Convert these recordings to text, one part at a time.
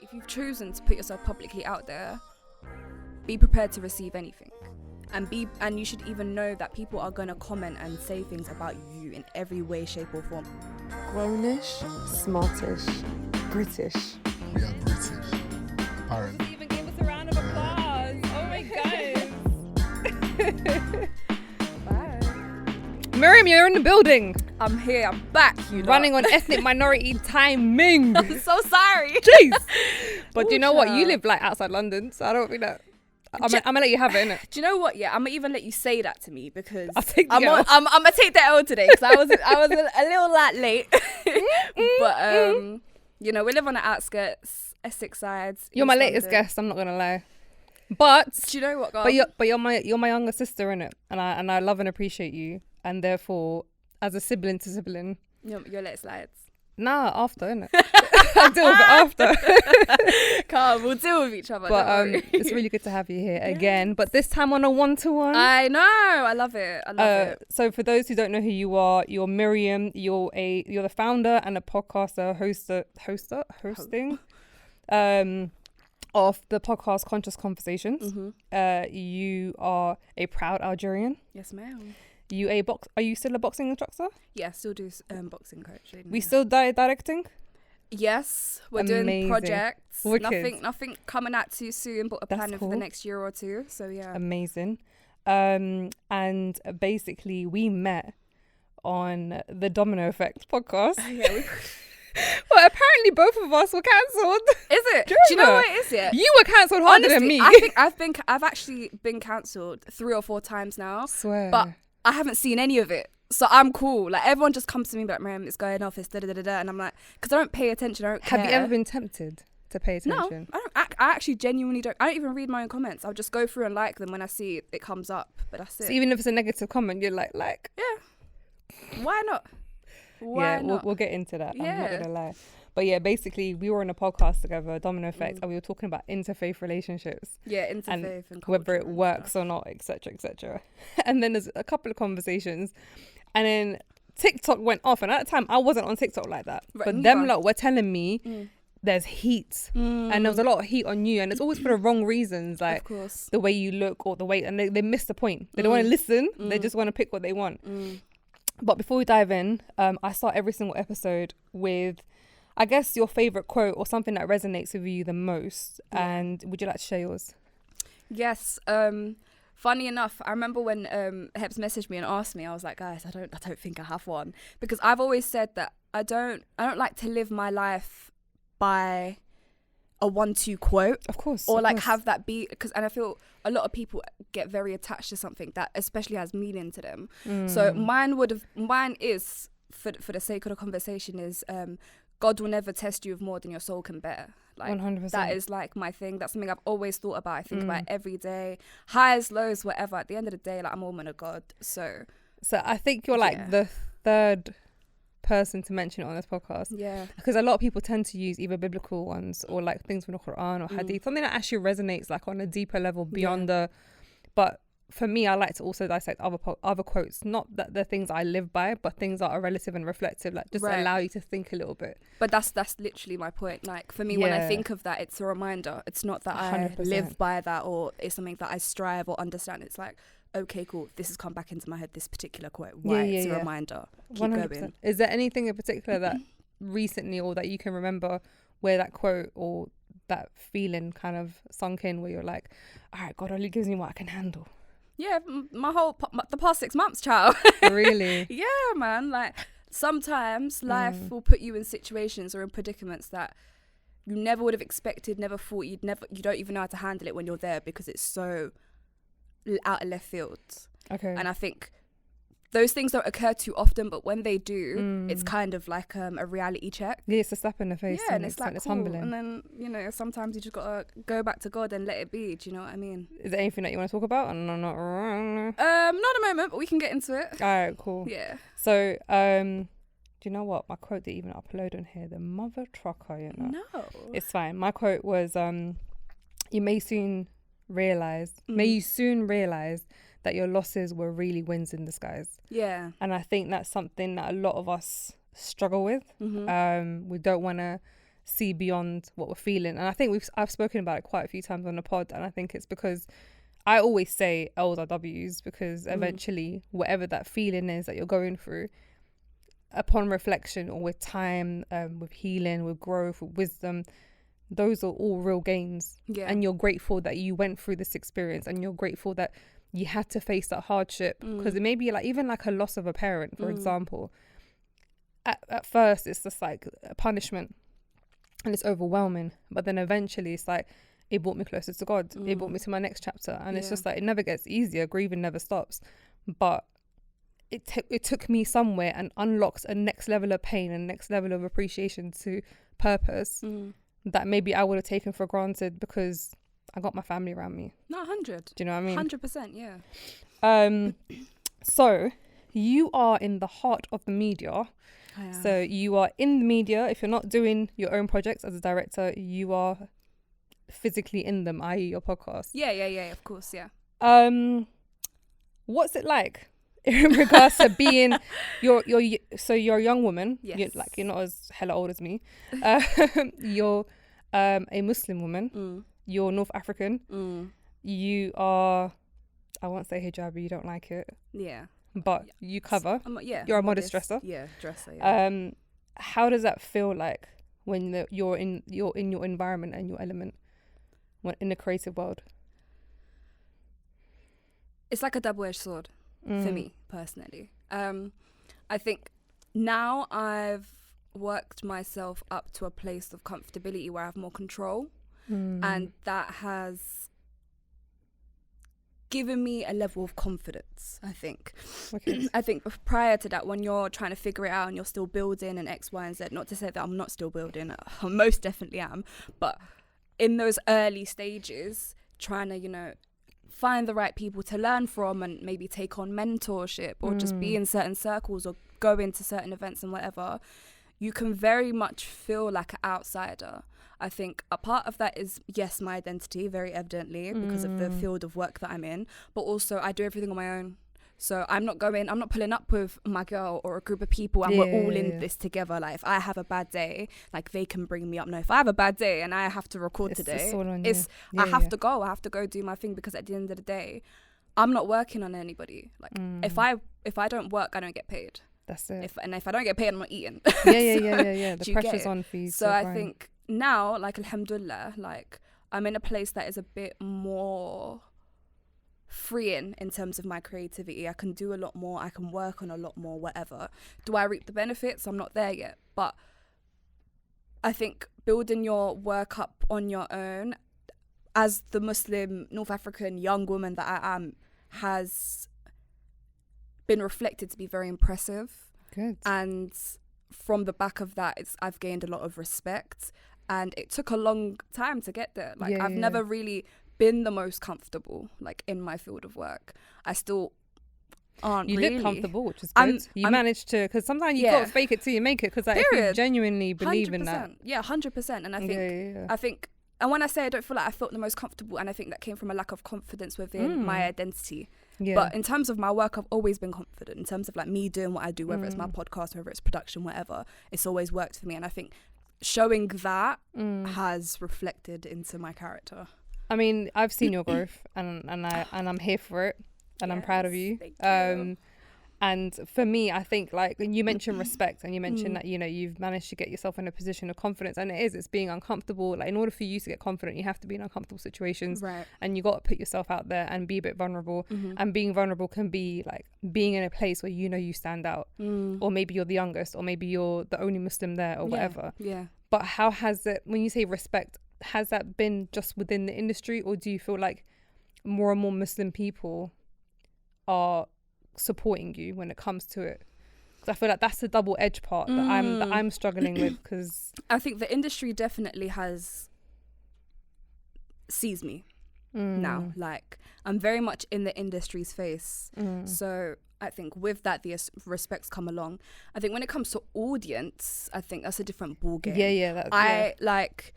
if you've chosen to put yourself publicly out there, be prepared to receive anything. And you should even know that people are going to comment and say things about you in every way, shape or form. Grownish, smartish, British. We are British, apparently. Even give us a round of applause. Oh my god. Bye. Meriam, you're in the building. I'm here, I'm back, you know. Running on ethnic minority timing. I'm so sorry. Jeez. But do you Ooh, know what? child. You live like outside London, so I don't think that. I'm gonna let you have it, innit? Do you know what? Yeah, I'm gonna even let you say that to me because I'll take the I'm L. gonna take the L today because I was a little late. But you know, we live on the outskirts, Essex sides. You're my East latest London. guest. I'm not gonna lie. But Do you know what, girl? but you're my younger sister, innit? And I love and appreciate you, and therefore, as a sibling to sibling. Your let slides. Nah, after, innit? I'll deal with it after. Come, we'll deal with each other. But don't worry. it's really good to have you here again. But this time on a 1-to-1. I know, I love it. I love it. So for those who don't know who you are, you're Meriam. You're the founder and a podcaster, hosting, of the podcast Conscious Conversations. Mm-hmm. You are a proud Algerian. Yes, ma'am. Are you still a boxing instructor? Yeah, still do boxing coaching. We still directing? Yes, we're doing Amazing. projects. Wicked. Nothing coming out too soon, but we're That's planning for cool. the next year or two. So yeah. Amazing. And basically we met on the Domino Effect podcast. Yeah, Well, apparently both of us were cancelled. is it? Do Do you know what it is? Yeah. You were cancelled harder than me. I think I've actually been cancelled 3 or 4 times now, Swear. but I haven't seen any of it. So I'm cool. Like everyone just comes to me like, Miriam, it's going off, it's da da da da, and I'm like, because I don't pay attention. I don't care. Have you ever been tempted to pay No, attention? I don't. I actually genuinely don't. I don't even read my own comments. I'll just go through and like them when I see it comes up. But that's it. So even if it's a negative comment, you're like, Yeah. Why not? Why yeah, not? we'll get into that. I'm not Yeah. gonna lie. But yeah, basically we were on a podcast together, Domino Effect, Mm. and we were talking about interfaith relationships. Yeah, interfaith and whether culture it and works stuff. or not, etc., etc. And then there's a couple of conversations, and then TikTok went off, and at the time I wasn't on TikTok like that. Right, But neither. them lot were telling me there's heat, and there was a lot of heat on you, and it's always for the wrong reasons, like Of course. the way you look or the way, and they miss the point. They don't want to listen. They just want to pick what they want. But before we dive in, I start every single episode with, I guess, your favorite quote or something that resonates with you the most. And would you like to share yours? Yes. Funny enough, I remember when Hebz messaged me and asked me, I was like, guys, I don't think I have one, because I've always said that I don't like to live my life by a 1-2 quote. Of course. Or of like course. have that be, and I feel a lot of people get very attached to something that especially has meaning to them. So mine is, for the sake of the conversation, is God will never test you with more than your soul can bear. Like 100%. that is like my thing. That's something I've always thought about. I think about it every day, highs, lows, whatever. At the end of the day, like I'm a woman of God. So I think you're like Yeah. the third person to mention it on this podcast, yeah, because a lot of people tend to use either biblical ones or like things from the Quran or Hadith, something that actually resonates like on a deeper level beyond the. But for me, I like to also dissect other quotes, not that the things I live by, but things that are relative and reflective, like just Right. allow you to think a little bit. but that's literally my point. Like for me, when I Yeah. think of that, it's a reminder. It's not that I 100%. live by that or it's something that I strive or understand. It's like, okay, cool, this has come back into my head, this particular quote. Why? It's a reminder. Keep 100%. going. Is there anything in particular that recently or that you can remember where that quote or that feeling kind of sunk in, where you're like, all right, God only gives me what I can handle? Yeah, the past 6 months, child. Really? Yeah, man. Like sometimes life will put you in situations or in predicaments that you never would have expected, never thought you don't even know how to handle it when you're there, because it's so out of left field. Okay. And I think those things don't occur too often, but when they do, it's kind of like a reality check. Yeah, it's a slap in the face. Yeah, and it's like it's cool. humbling. And then, you know, sometimes you just gotta go back to God and let it be. Do you know what I mean? Is there anything that you want to talk about? No, not wrong. Not a moment, but we can get into it. All right, cool. Yeah. So, do you know what? My quote didn't even upload on here. The mother trucker, you know. No. It's fine. My quote was, you may soon realize that your losses were really wins in disguise. Yeah. And I think that's something that a lot of us struggle with. We don't want to see beyond what we're feeling. And I think I've spoken about it quite a few times on the pod, and I think it's because I always say L's are W's, because eventually whatever that feeling is that you're going through, upon reflection or with time, with healing, with growth, with wisdom, those are all real gains. And you're grateful that you went through this experience, and you're grateful that you had to face that hardship, because it may be like even like a loss of a parent, for example. At first it's just like a punishment and it's overwhelming, but then eventually it's like it brought me closer to God. It brought me to my next chapter, and it's just like it never gets easier. Grieving never stops, but it took me somewhere and unlocked a next level of pain and next level of appreciation to purpose that maybe I would have taken for granted because I got my family around me. No, 100. Do you know what I mean? 100%, yeah. So you are in the heart of the media. So you are in the media. If you're not doing your own projects as a director, you are physically in them, i.e. your podcast. Yeah, of course, yeah. What's it like in regards to being you're a young woman? Yes. You're not as hella old as me. You're a Muslim woman. You're North African. You are, I won't say hijab, you don't like it. Yeah. But you cover. Yeah. You're a modest dresser. Yeah, dresser. Yeah. How does that feel like when you're in your environment and your element, in the creative world? It's like a double-edged sword for me personally. I think now I've worked myself up to a place of comfortability where I have more control, and that has given me a level of confidence, I think. Okay. I think prior to that, when you're trying to figure it out and you're still building and X, Y, and Z, not to say that I'm not still building, I most definitely am, but in those early stages, trying to, find the right people to learn from and maybe take on mentorship or just be in certain circles or go into certain events and whatever, you can very much feel like an outsider. I think a part of that is, yes, my identity, very evidently, because of the field of work that I'm in, but also I do everything on my own. So I'm not pulling up with my girl or a group of people and we're all in this together. Like if I have a bad day, like they can bring me up. No, if I have a bad day and I have to record today, I have to go do my thing, because at the end of the day, I'm not working on anybody. Like if I don't work, I don't get paid. That's it. If I don't get paid, I'm not eating. Yeah. The pressure's on for you. So I think now, like, alhamdulillah, like I'm in a place that is a bit more freeing in terms of my creativity. I can do a lot more, I can work on a lot more, whatever. Do I reap the benefits? I'm not there yet, but I think building your work up on your own as the Muslim North African young woman that I am has been reflected to be very impressive. Good. And from the back of that, I've gained a lot of respect, and it took a long time to get there. Like I've never really been the most comfortable, like in my field of work. I still aren't. You really. look comfortable, which is good. You managed to, because sometimes you got to fake it till you make it. Because like, if you genuinely believe 100%. in that, 100%. And I think, and when I say I don't feel like I felt the most comfortable, and I think that came from a lack of confidence within my identity. Yeah. But in terms of my work, I've always been confident. In terms of like me doing what I do, whether it's my podcast, whether it's production, whatever, it's always worked for me. And I think showing that has reflected into my character. I mean, I've seen your growth, and I'm here for it, and I'm proud of you. Thank you. And for me, I think, like, you mentioned respect, and you mentioned that, you've managed to get yourself in a position of confidence, and it's being uncomfortable. Like, in order for you to get confident, you have to be in uncomfortable situations, right? And you got to put yourself out there and be a bit vulnerable. And being vulnerable can be like being in a place where you stand out, or maybe you're the youngest, or maybe you're the only Muslim there, or whatever. Yeah. But how has it, when you say respect, has that been just within the industry, or do you feel like more and more Muslim people are supporting you when it comes to it? Because I feel like that's the double-edged part that I'm struggling with. Because I think the industry definitely sees me now. Like, I'm very much in the industry's face. So I think with that, the respects come along. I think when it comes to audience, I think that's a different ballgame. Like,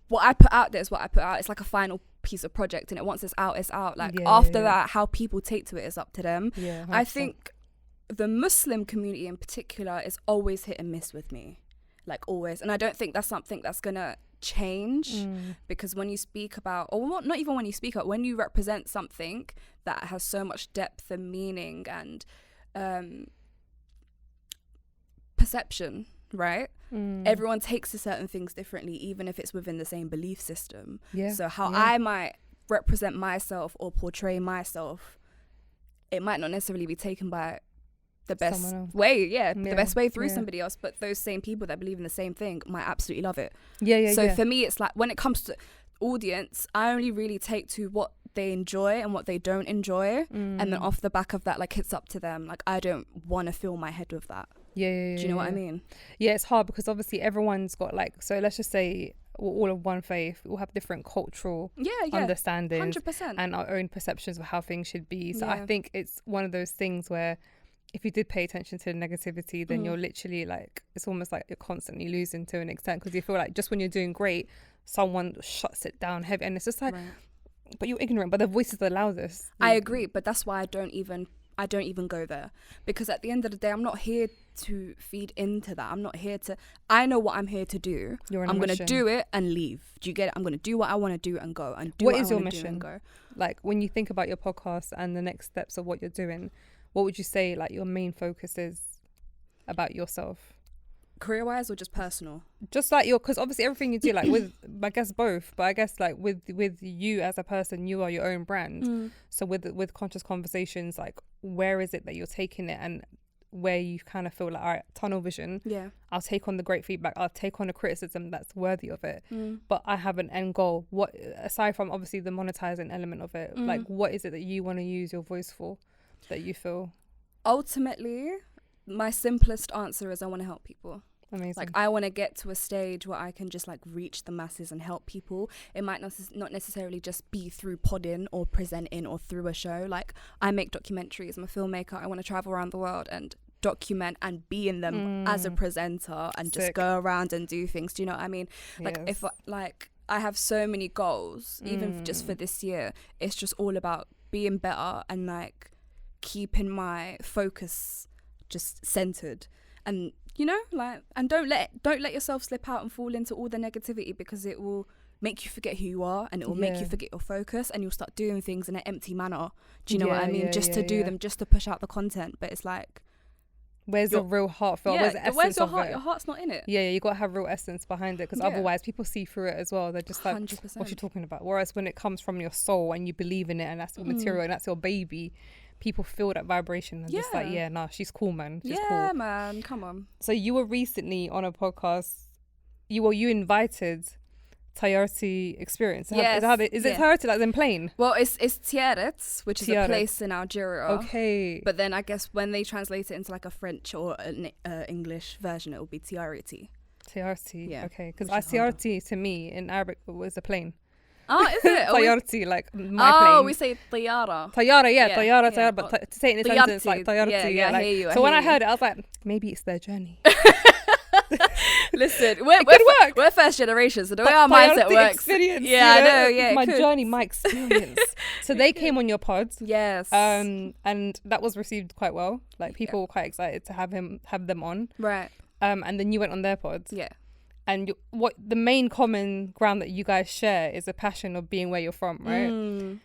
what I put out there is what I put out. It's like a final piece of project, and once it's out. Like after that, how people take to it is up to them. I think the Muslim community in particular is always hit and miss with me. like always. And I don't think that's something that's gonna change, because when you speak about, or not even when you speak about, when you represent something that has so much depth and meaning and perception, right? Everyone takes to certain things differently, even if it's within the same belief system. So how I might represent myself or portray myself, it might not necessarily be taken by the best way, the best way through somebody else, but those same people that believe in the same thing might absolutely love it. So for me, it's like, when it comes to audience, I only really take to what they enjoy and what they don't enjoy, and then off the back of that, like, it's up to them. Like, I don't want to fill my head with that. Do you know what I mean? It's hard because obviously everyone's got, like, so let's just say we're all of one faith, we all have different cultural understandings 100%. and our own perceptions of how things should be. So I think it's one of those things where if you did pay attention to the negativity, then you're literally like, it's almost like you're constantly losing to an extent, because you feel like just when you're doing great, someone shuts it down heavy, and it's just like, but you're ignorant, but the voice is the loudest. I agree, but that's why I don't even go there, because at the end of the day, I'm not here to feed into that. I'm not here to, I know what I'm here to do. I'm going to do it and leave. Do you get it? I'm going to do what I want to do and go, and do what is your mission and go. Like, when you think about your podcast and the next steps of what you're doing, what would you say, like, your main focus is about yourself? Career-wise or just personal? Just like because obviously everything you do, like, with, I guess both, but I guess like with you as a person, you are your own brand. So with Conscious Conversations, like, where is it that you're taking it, and where you kind of feel like, all right, tunnel vision, I'll take on the great feedback, I'll take on the criticism that's worthy of it, but I have an end goal. What, aside from obviously the monetizing element of it, like, what is it that you want to use your voice for, that you feel? Ultimately, my simplest answer is I want to help people. Amazing. Like, I want to get to a stage where I can just, like, reach the masses and help people. It might not necessarily just be through podding or presenting or through a show. Like, I make documentaries. I'm a filmmaker. I want to travel around the world and document and be in them as a presenter and just go around and do things. Do you know what I mean? Like, if I have so many goals, even just for this year, it's just all about being better and, like, keeping my focus just centered. And, you know, like, and don't let yourself slip out and fall into all the negativity, because it will make you forget who you are, and it will make you forget your focus, and you'll start doing things in an empty manner. Do you know what I mean? Just to do them, just to push out the content. But it's like, where's the real heartfelt? Where's your heart? Your heart's not in it. You got to have real essence behind it, because otherwise people see through it as well. They're just like, 100%. what's she talking about? Whereas when it comes from your soul and you believe in it, and that's your material and that's your baby, people feel that vibration and just like, she's cool, man. She's cool. Man, come on. So you were recently on a podcast. You invited Tayarti Experience. Yes. Is it Tayarti that's in plain? Well, it's Tiaret, which is a place in Algeria. Okay. But then I guess when they translate it into like a French or an English version, it will be Tiariti. Tiarti. Yeah. Okay. Because Tiarti to me in Arabic was a plane. Oh, is it? Tayarti, like my plane. Oh, we say Tayara. Tayara, Tayara, yeah. But to say it in a sentence, like Tayarti. Yeah, like, I hear you. So when I heard it, I was like, maybe it's their journey. Listen, we're first generation, so the way our mindset works. Experience, yeah, I know. Yeah, my journey, my experience. So they came on your pod. Yes. And that was received quite well. Like, people were quite excited to have them on. Right. And then you went on their pod. Yeah. And what the main common ground that you guys share is a passion of being where you're from, right?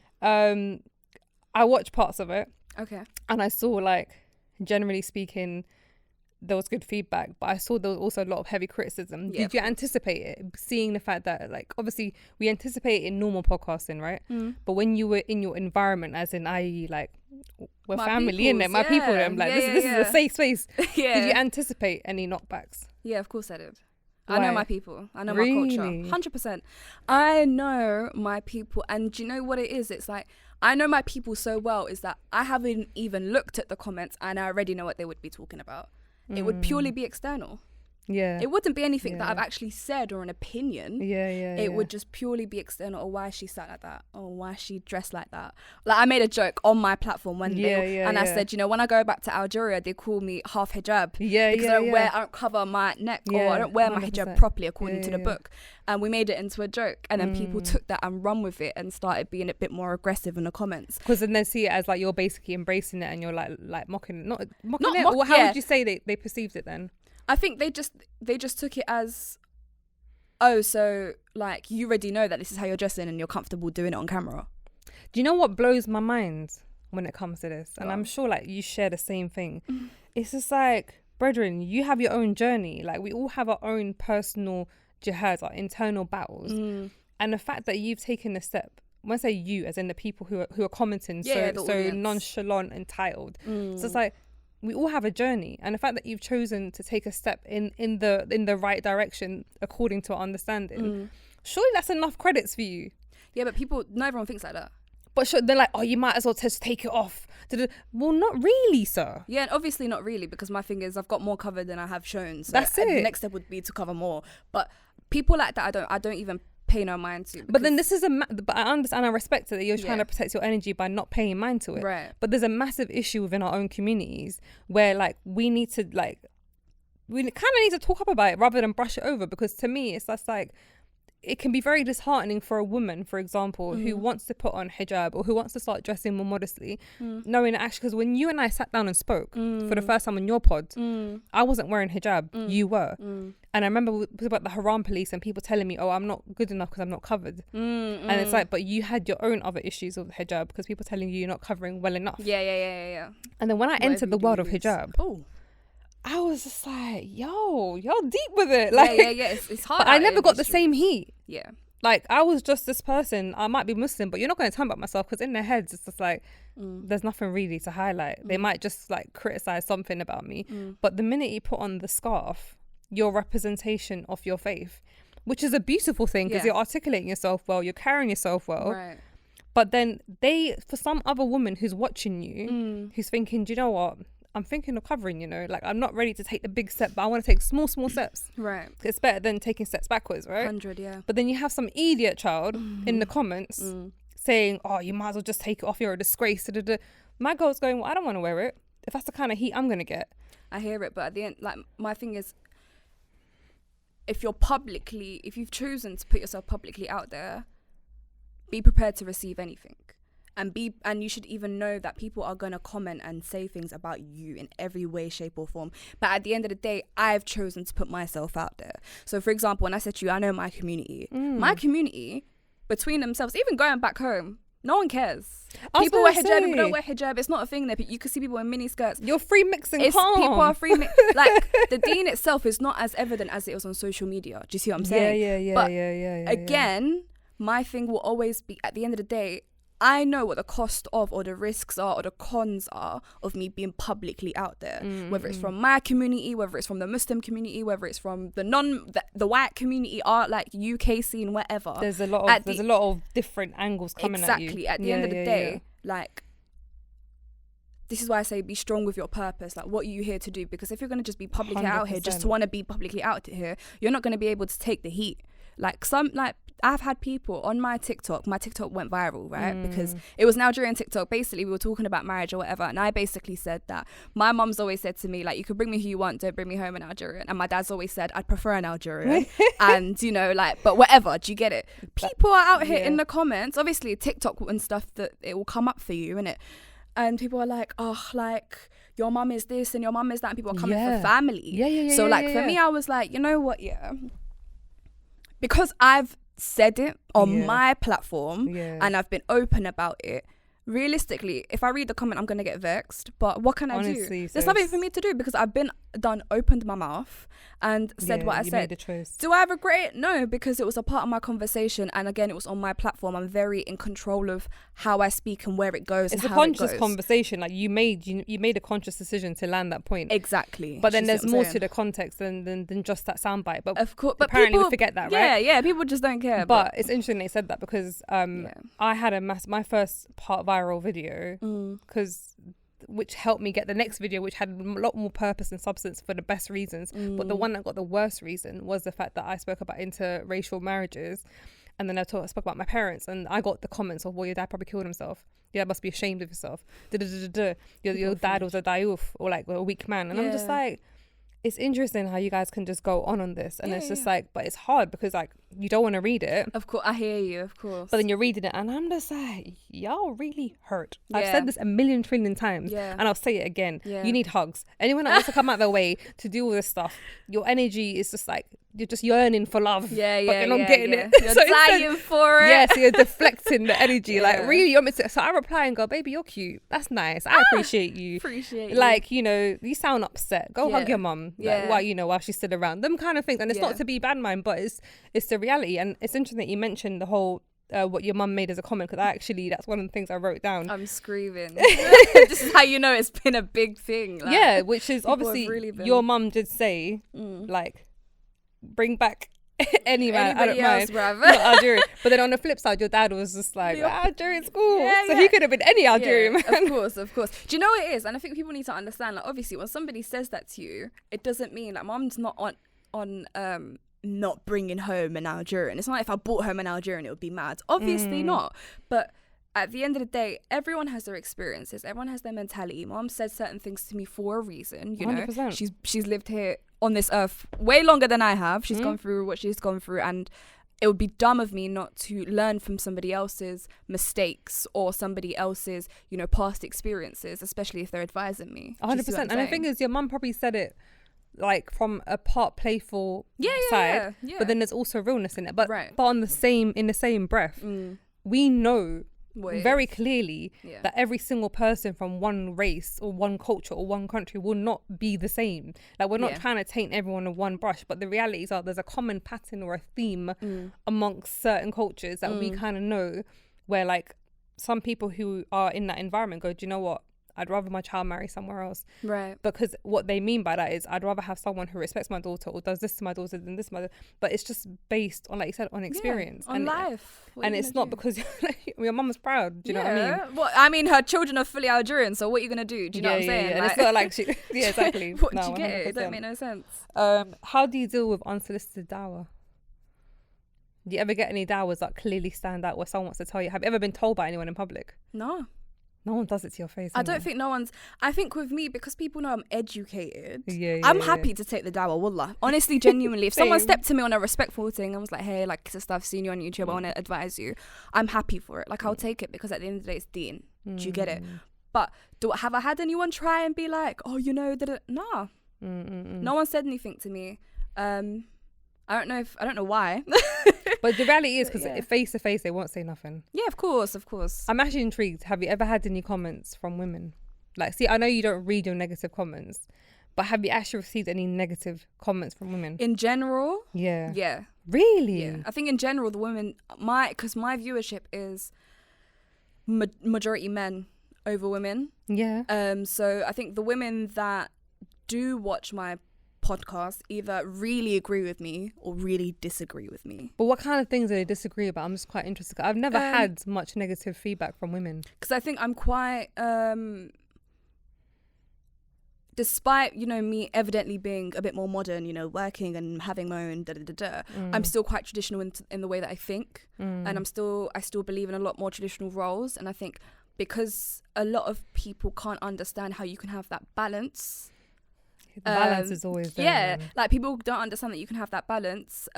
I watched parts of it. Okay. And I saw, like, generally speaking, there was good feedback, but I saw there was also a lot of heavy criticism. Yeah, Did you anticipate it, seeing the fact that, like, obviously we anticipate it in normal podcasting, right? But when you were in your environment, as in, i.e., like, we're my family, innit? My people, I'm like, this is a safe space. Did you anticipate any knockbacks? Yeah, of course I did. Why? I know my people. I know my culture. 100%. I know my people. And do you know what it is? It's like, I know my people so well is that I haven't even looked at the comments and I already know what they would be talking about. It would purely be external. Yeah. It wouldn't be anything that I've actually said or an opinion. It would just purely be external. Or why she sat like that, or why she dressed like that. Like, I made a joke on my platform one day, and I said, you know, when I go back to Algeria, they call me half hijab because I don't cover my neck, or I don't wear my hijab properly according to the book. And we made it into a joke, and then people took that and run with it and started being a bit more aggressive in the comments. Because then they see it as like you're basically embracing it, and you're like mocking it, not mocking it. Or how would you say they perceived it then? I think they just took it as, oh, so like you already know that this is how you're dressing and you're comfortable doing it on camera. Do you know what blows my mind when it comes to this? And What? I'm sure like you share the same thing. It's just like, brethren, you have your own journey. Like we all have our own personal jihads, our internal battles. And the fact that you've taken a step, when I say you, as in the people who are commenting so audience. nonchalant, entitled. So it's like, we all have a journey, and the fact that you've chosen to take a step in the right direction according to our understanding, surely that's enough credits for you. Yeah, but not everyone thinks like that. But they're like, oh, you might as well just take it off. Well, not really, sir. Yeah, and obviously not really, because my thing is I've got more covered than I have shown. So That's it. The next step would be to cover more. But people like that, I don't even pay no mind to. But then this is but I understand, I respect it that you're trying to protect your energy by not paying mind to it. Right. But there's a massive issue within our own communities where like we kind of need to talk up about it rather than brush it over, because to me it's just like, it can be very disheartening for a woman, for example, who wants to put on hijab or who wants to start dressing more modestly, knowing that actually, because when you and I sat down and spoke for the first time on your pod, I wasn't wearing hijab, you were. And I remember it was about the haram police and people telling me, oh, I'm not good enough because I'm not covered. And it's like, but you had your own other issues with hijab because people telling you you're not covering well enough. Yeah. And then when I entered the world of is. hijab, Oh. I was just like, yo, you're deep with it. Like, Yeah. It's hard. But I never got the same heat. Yeah. Like, I was just this person. I might be Muslim, but you're not going to tell me about myself, because in their heads, it's just like, there's nothing really to highlight. They might just like criticize something about me. But the minute you put on the scarf, your representation of your faith, which is a beautiful thing, because you're articulating yourself well, you're carrying yourself well. Right. But then for some other woman who's watching you, who's thinking, do you know what? I'm thinking of covering, like I'm not ready to take the big step, but I want to take small steps. Right. It's better than taking steps backwards, right? 100, yeah. But then you have some idiot child in the comments saying, oh, you might as well just take it off, you're a disgrace. My girl's going, well, I don't want to wear it. If that's the kind of heat I'm going to get. I hear it, but at the end, like, my thing is, if you've chosen to put yourself publicly out there, be prepared to receive anything. And you should even know that people are going to comment and say things about you in every way, shape or form. But at the end of the day, I've chosen to put myself out there. So for example, when I said to you, I know my community between themselves, even going back home, no one cares. People wear hijab, people don't wear hijab. It's not a thing there. You can see people in mini skirts. You're free mixing. People are free like the deen itself is not as evident as it was on social media. Do you see what I'm saying? Yeah. Again, my thing will always be, at the end of the day, I know what the cost of, or the risks are, or the cons are of me being publicly out there. Whether it's from my community, whether it's from the Muslim community, whether it's from the white community, art, like UK scene, whatever. There's a lot of different angles coming at you. Exactly. At the end of the day, like, this is why I say be strong with your purpose. Like, what are you here to do? Because if you're going to just be publicly 100%. out here, just to want to be publicly out here, you're not going to be able to take the heat. I've had people on my TikTok went viral, right? Because it was Nigerian TikTok. Basically, we were talking about marriage or whatever. And I basically said that my mum's always said to me, like, you can bring me who you want, don't bring me home an Algerian. And my dad's always said, I'd prefer an Algerian. And, but whatever, do you get it? People are out here in the comments, obviously TikTok and stuff, that it will come up for you, innit? And people are like, oh, like, your mum is this and your mum is that. And people are coming for family. So, for me, I was like, you know what, because I've said it on my platform and I've been open about it, realistically, if I read the comment, I'm going to get vexed. But what can I do? There's nothing for me to do, because I've opened my mouth and said what I said. Made a choice. Do I regret it? No, because it was a part of my conversation, and again, it was on my platform. I'm very in control of how I speak and where it goes. It's a conscious conversation. Like, you made a conscious decision to land that point. Exactly. But then there's more to the context than just that soundbite. But of course, but apparently people we forget that, right? Yeah, people just don't care. But it's interesting they said that, because I had my first part viral video, which helped me get the next video, which had a lot more purpose and substance for the best reasons. But the one that got the worst reason was the fact that I spoke about interracial marriages, and then I spoke about my parents, and I got the comments of, well, your dad probably killed himself. Your dad must be ashamed of yourself. Your dad was a dayuf, or like a weak man. And I'm just like, it's interesting how you guys can just go on this, and it's just like, but it's hard because like you don't want to read it. Of course, I hear you. Of course, but then you're reading it, and I'm just like, y'all really hurt. I've said this a million trillion times, and I'll say it again. You need hugs. Anyone that wants to come out their way to do all this stuff, your energy is just like you're just yearning for love. But you're not getting it. You're dying for it. Yeah, so you're deflecting the energy. Like really, you want me to? So I reply and go, baby, you're cute. That's nice. I appreciate you. Like, you know, you sound upset. Go hug your mum. Like, while she's still around. Them kind of things. And it's not to be bad mind, but it's the reality. And it's interesting that you mentioned the whole what your mum made as a comment, because that's one of the things I wrote down. I'm screaming. This is how you know it's been a big thing. Like, which is obviously really your mum did say, like, bring back any man, I don't mind, not Algerian. But then on the flip side, your dad was just like, Algerian's cool. So he could have been any Algerian man. Of course. Do you know what it is? And I think people need to understand, like, obviously when somebody says that to you, it doesn't mean like mum's not on not bringing home an Algerian. It's not like if I brought home an Algerian it would be mad. Obviously not. But at the end of the day, everyone has their experiences. Everyone has their mentality. Mom said certain things to me for a reason. You 100%. Know, she's lived here on this earth way longer than I have. She's gone through what she's gone through, and it would be dumb of me not to learn from somebody else's mistakes or somebody else's, you know, past experiences, especially if they're advising me. 100%. And the thing is, your mum probably said it like from a part playful side, but then there's also realness in it. But in the same breath, we know very clearly that every single person from one race or one culture or one country will not be the same. Like, we're not trying to taint everyone with one brush, but the reality is that there's a common pattern or a theme amongst certain cultures that we kind of know, where like some people who are in that environment go, do you know what, I'd rather my child marry somewhere else. Right. Because what they mean by that is, I'd rather have someone who respects my daughter or does this to my daughter than this to my daughter. But it's just based on, like you said, on experience. On life. And it's not because your mum was proud. Do you know what I mean? Well, I mean, her children are fully Algerian, so what are you going to do? Do you know what I'm saying? And it's not like she... Yeah, exactly. What, do you get it? It don't make no sense. How do you deal with unsolicited dowry? Do you ever get any dowers that clearly stand out where someone wants to tell you? Have you ever been told by anyone in public? No. No one does it to your face. I don't think no one's... I think with me, because people know I'm educated, I'm happy to take the dawah, wallah. Honestly, genuinely. If someone stepped to me on a respectful thing and was like, hey, like, sister, I've seen you on YouTube, I want to advise you, I'm happy for it. Like, I'll take it, because at the end of the day, it's deen. Do you get it? But have I had anyone try and be like, oh, you know, nah. No one said anything to me. I don't know why. But the reality is, because face to face, they won't say nothing. Yeah, of course. I'm actually intrigued. Have you ever had any comments from women? Like, see, I know you don't read your negative comments, but have you actually received any negative comments from women? In general? Yeah. Yeah. Really? Yeah. I think in general, the women, because my viewership is majority men over women. Yeah. So I think the women that do watch my podcast either really agree with me or really disagree with me. But what kind of things do they disagree about? I'm just quite interested. I've never had much negative feedback from women, because I think I'm quite despite, you know, me evidently being a bit more modern, you know, working and having my own I'm still quite traditional in the way that I think, and I still believe in a lot more traditional roles. And I think because a lot of people can't understand how you can have that balance. The balance is always there. Yeah, like, people don't understand that you can have that balance.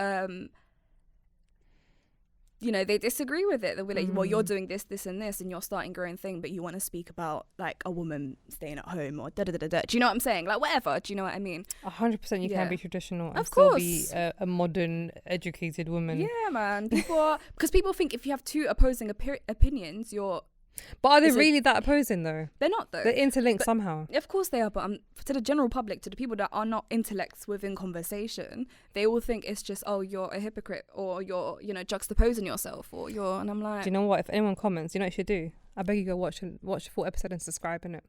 You know, they disagree with it. They'll be like, well, you're doing this, and this, and you're starting your own thing, but you want to speak about, like, a woman staying at home or da-da-da-da-da. Do you know what I'm saying? Like, whatever. Do you know what I mean? 100% you can be traditional and of still course. be a modern, educated woman. Yeah, man. Because people think if you have two opposing opinions, you're... But are they really that opposing, though? They're not, though. They're interlinked somehow. Of course they are, but to the general public, to the people that are not intellects within conversation, they all think it's just, oh, you're a hypocrite, or you're, you know, juxtaposing yourself, or you're... And I'm like... Do you know what? If anyone comments, you know what you should do? I beg you, go watch the full episode and subscribe, innit?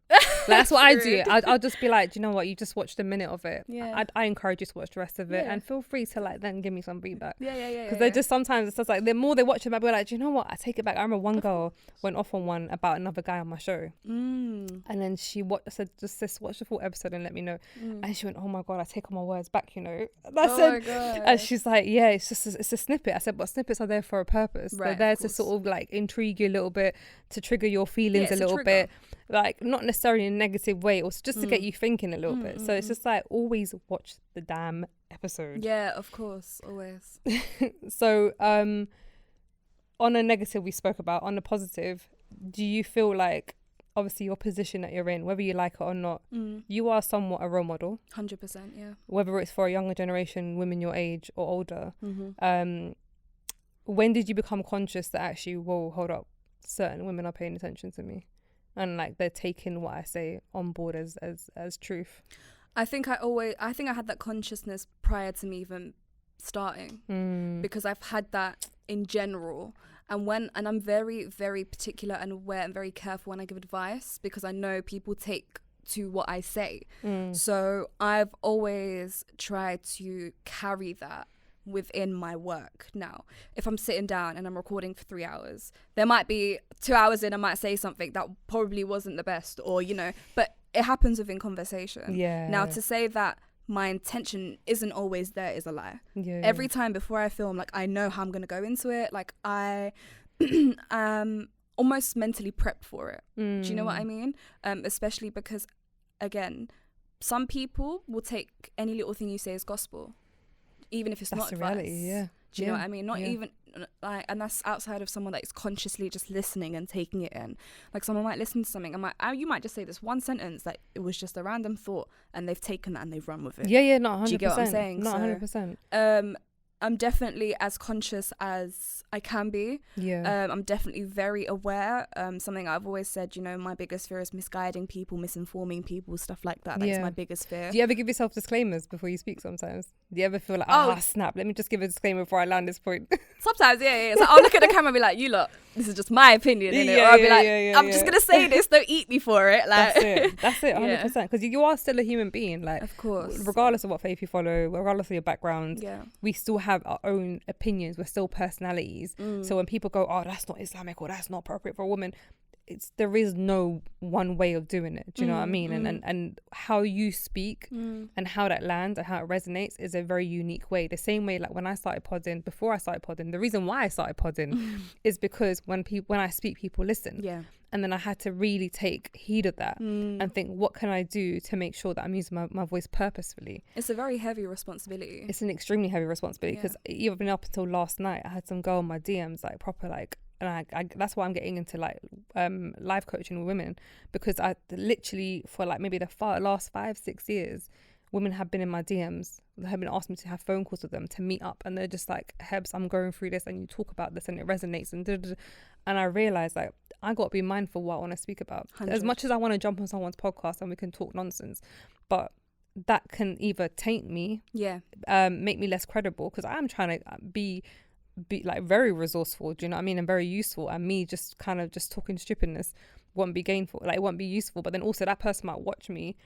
That's what I do. I'll just be like, do you know what? You just watched a minute of it. Yeah. I encourage you to watch the rest of it, and feel free to, like, then give me some feedback. Yeah. Because they're just, sometimes it's just like, the more they watch it, I'll be like, do you know what? I take it back. I remember one girl went off on one about another guy on my show, and then she said, just watch the full episode and let me know. And she went, oh my god, I take all my words back, you know. And I said, my god. And she's like, yeah, it's just it's a snippet. I said, but snippets are there for a purpose. Right, they're there to sort of, like, intrigue you a little bit, to trigger trigger your feelings it's a little trigger. bit, like not necessarily in a negative way, or just to get you thinking a little bit. So it's just like, always watch the damn episode. Yeah, of course, always. So on a negative we spoke about, on the positive, do you feel like, obviously your position that you're in, whether you like it or not, you are somewhat a role model? 100%, yeah. Whether it's for a younger generation, women your age or older. When did you become conscious that actually, whoa, hold up, certain women are paying attention to me, and like they're taking what I say on board as truth? I think I had that consciousness prior to me even starting, because I've had that in general. And I'm very, very particular and aware and very careful when I give advice, because I know people take to what I say. So I've always tried to carry that within my work. Now, if I'm sitting down and I'm recording for 3 hours, there might be 2 hours in, I might say something that probably wasn't the best, or, but it happens within conversation. Yeah. Now, to say that my intention isn't always there is a lie. Yeah. Every time before I film, like, I know how I'm going to go into it. Like, I almost mentally prepped for it. Do you know what I mean? Especially because, again, some people will take any little thing you say as gospel, even if it's That's not the advice. reality, yeah. Do you know what I mean? Not even like, and that's outside of someone that is consciously just listening and taking it in. Like, someone might listen to something and you might just say this one sentence that it was just a random thought, and they've taken that and they've run with it. Yeah, not 100%. Do you get what I'm saying? Not So, 100%. I'm definitely as conscious as I can be. Yeah. I'm definitely very aware. Something I've always said, my biggest fear is misguiding people, misinforming people, stuff like that. That's my biggest fear. Do you ever give yourself disclaimers before you speak sometimes? Do you ever feel like, snap, let me just give a disclaimer before I land this point? Sometimes, yeah. So I'll look at the camera and be like, you lot, this is just my opinion, innit? Or I'll be like, I'm just going to say this, don't eat me for it. Like, That's it, 100%. Because you are still a human being. Like, of course. Regardless of what faith you follow, regardless of your background, we still have our own opinions. We're still personalities. So when people go, that's not Islamic, or that's not appropriate for a woman, there is no one way of doing it. Do you know what I mean? And how you speak and how that lands and how it resonates is a very unique way. The same way, like when I started podding, before I started podding, the reason why I started podding is because when I speak, people listen. Yeah. And then I had to really take heed of that and think, what can I do to make sure that I'm using my voice purposefully? It's a very heavy responsibility. It's an extremely heavy responsibility, because even up until last night, I had some girl on my DMs, like proper, like, and I that's why I'm getting into like life coaching with women, because I literally, for like maybe the last 5-6 years, women have been in my DMs, they have been asking me to have phone calls with them, to meet up, and they're just like, Hebz, I'm going through this, and you talk about this and it resonates, and I realized, like, I got to be mindful what I want to speak about. 100. As much as I want to jump on someone's podcast and we can talk nonsense, but that can either taint me, make me less credible, because I am trying to be like very resourceful, do you know what I mean, and very useful, and me just kind of just talking stupidness won't be gainful, like it won't be useful, but then also that person might watch me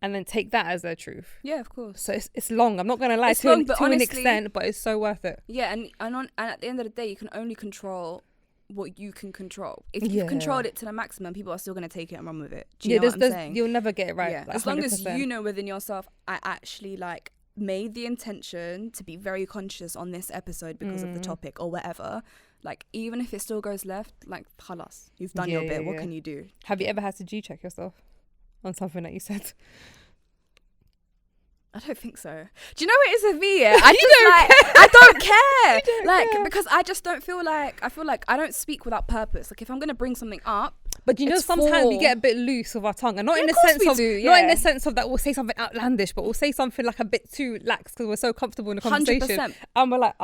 and then take that as their truth. Yeah, of course. So it's long, I'm not gonna lie, to an extent, but it's so worth it. Yeah, and at the end of the day, you can only control what you can control. If you've controlled it to the maximum, people are still going to take it and run with it. Do you know what I'm saying? You'll never get it right. Yeah. Like, as long 100%. as you know within yourself, I actually like made the intention to be very conscious on this episode because of the topic or whatever. Like, even if it still goes left, like, halas, you've done your bit. What can you do? Have you ever had to G-check yourself on something that you said? I don't think so. Do you know what it is with me? Yeah? I don't care. Like, because I just don't feel like, I feel like I don't speak without purpose. Like, if I'm going to bring something up, but you know, sometimes we get a bit loose with our tongue, and not in the sense of that we'll say something outlandish, but we'll say something like a bit too lax because we're so comfortable in the conversation. 100%. And we're like,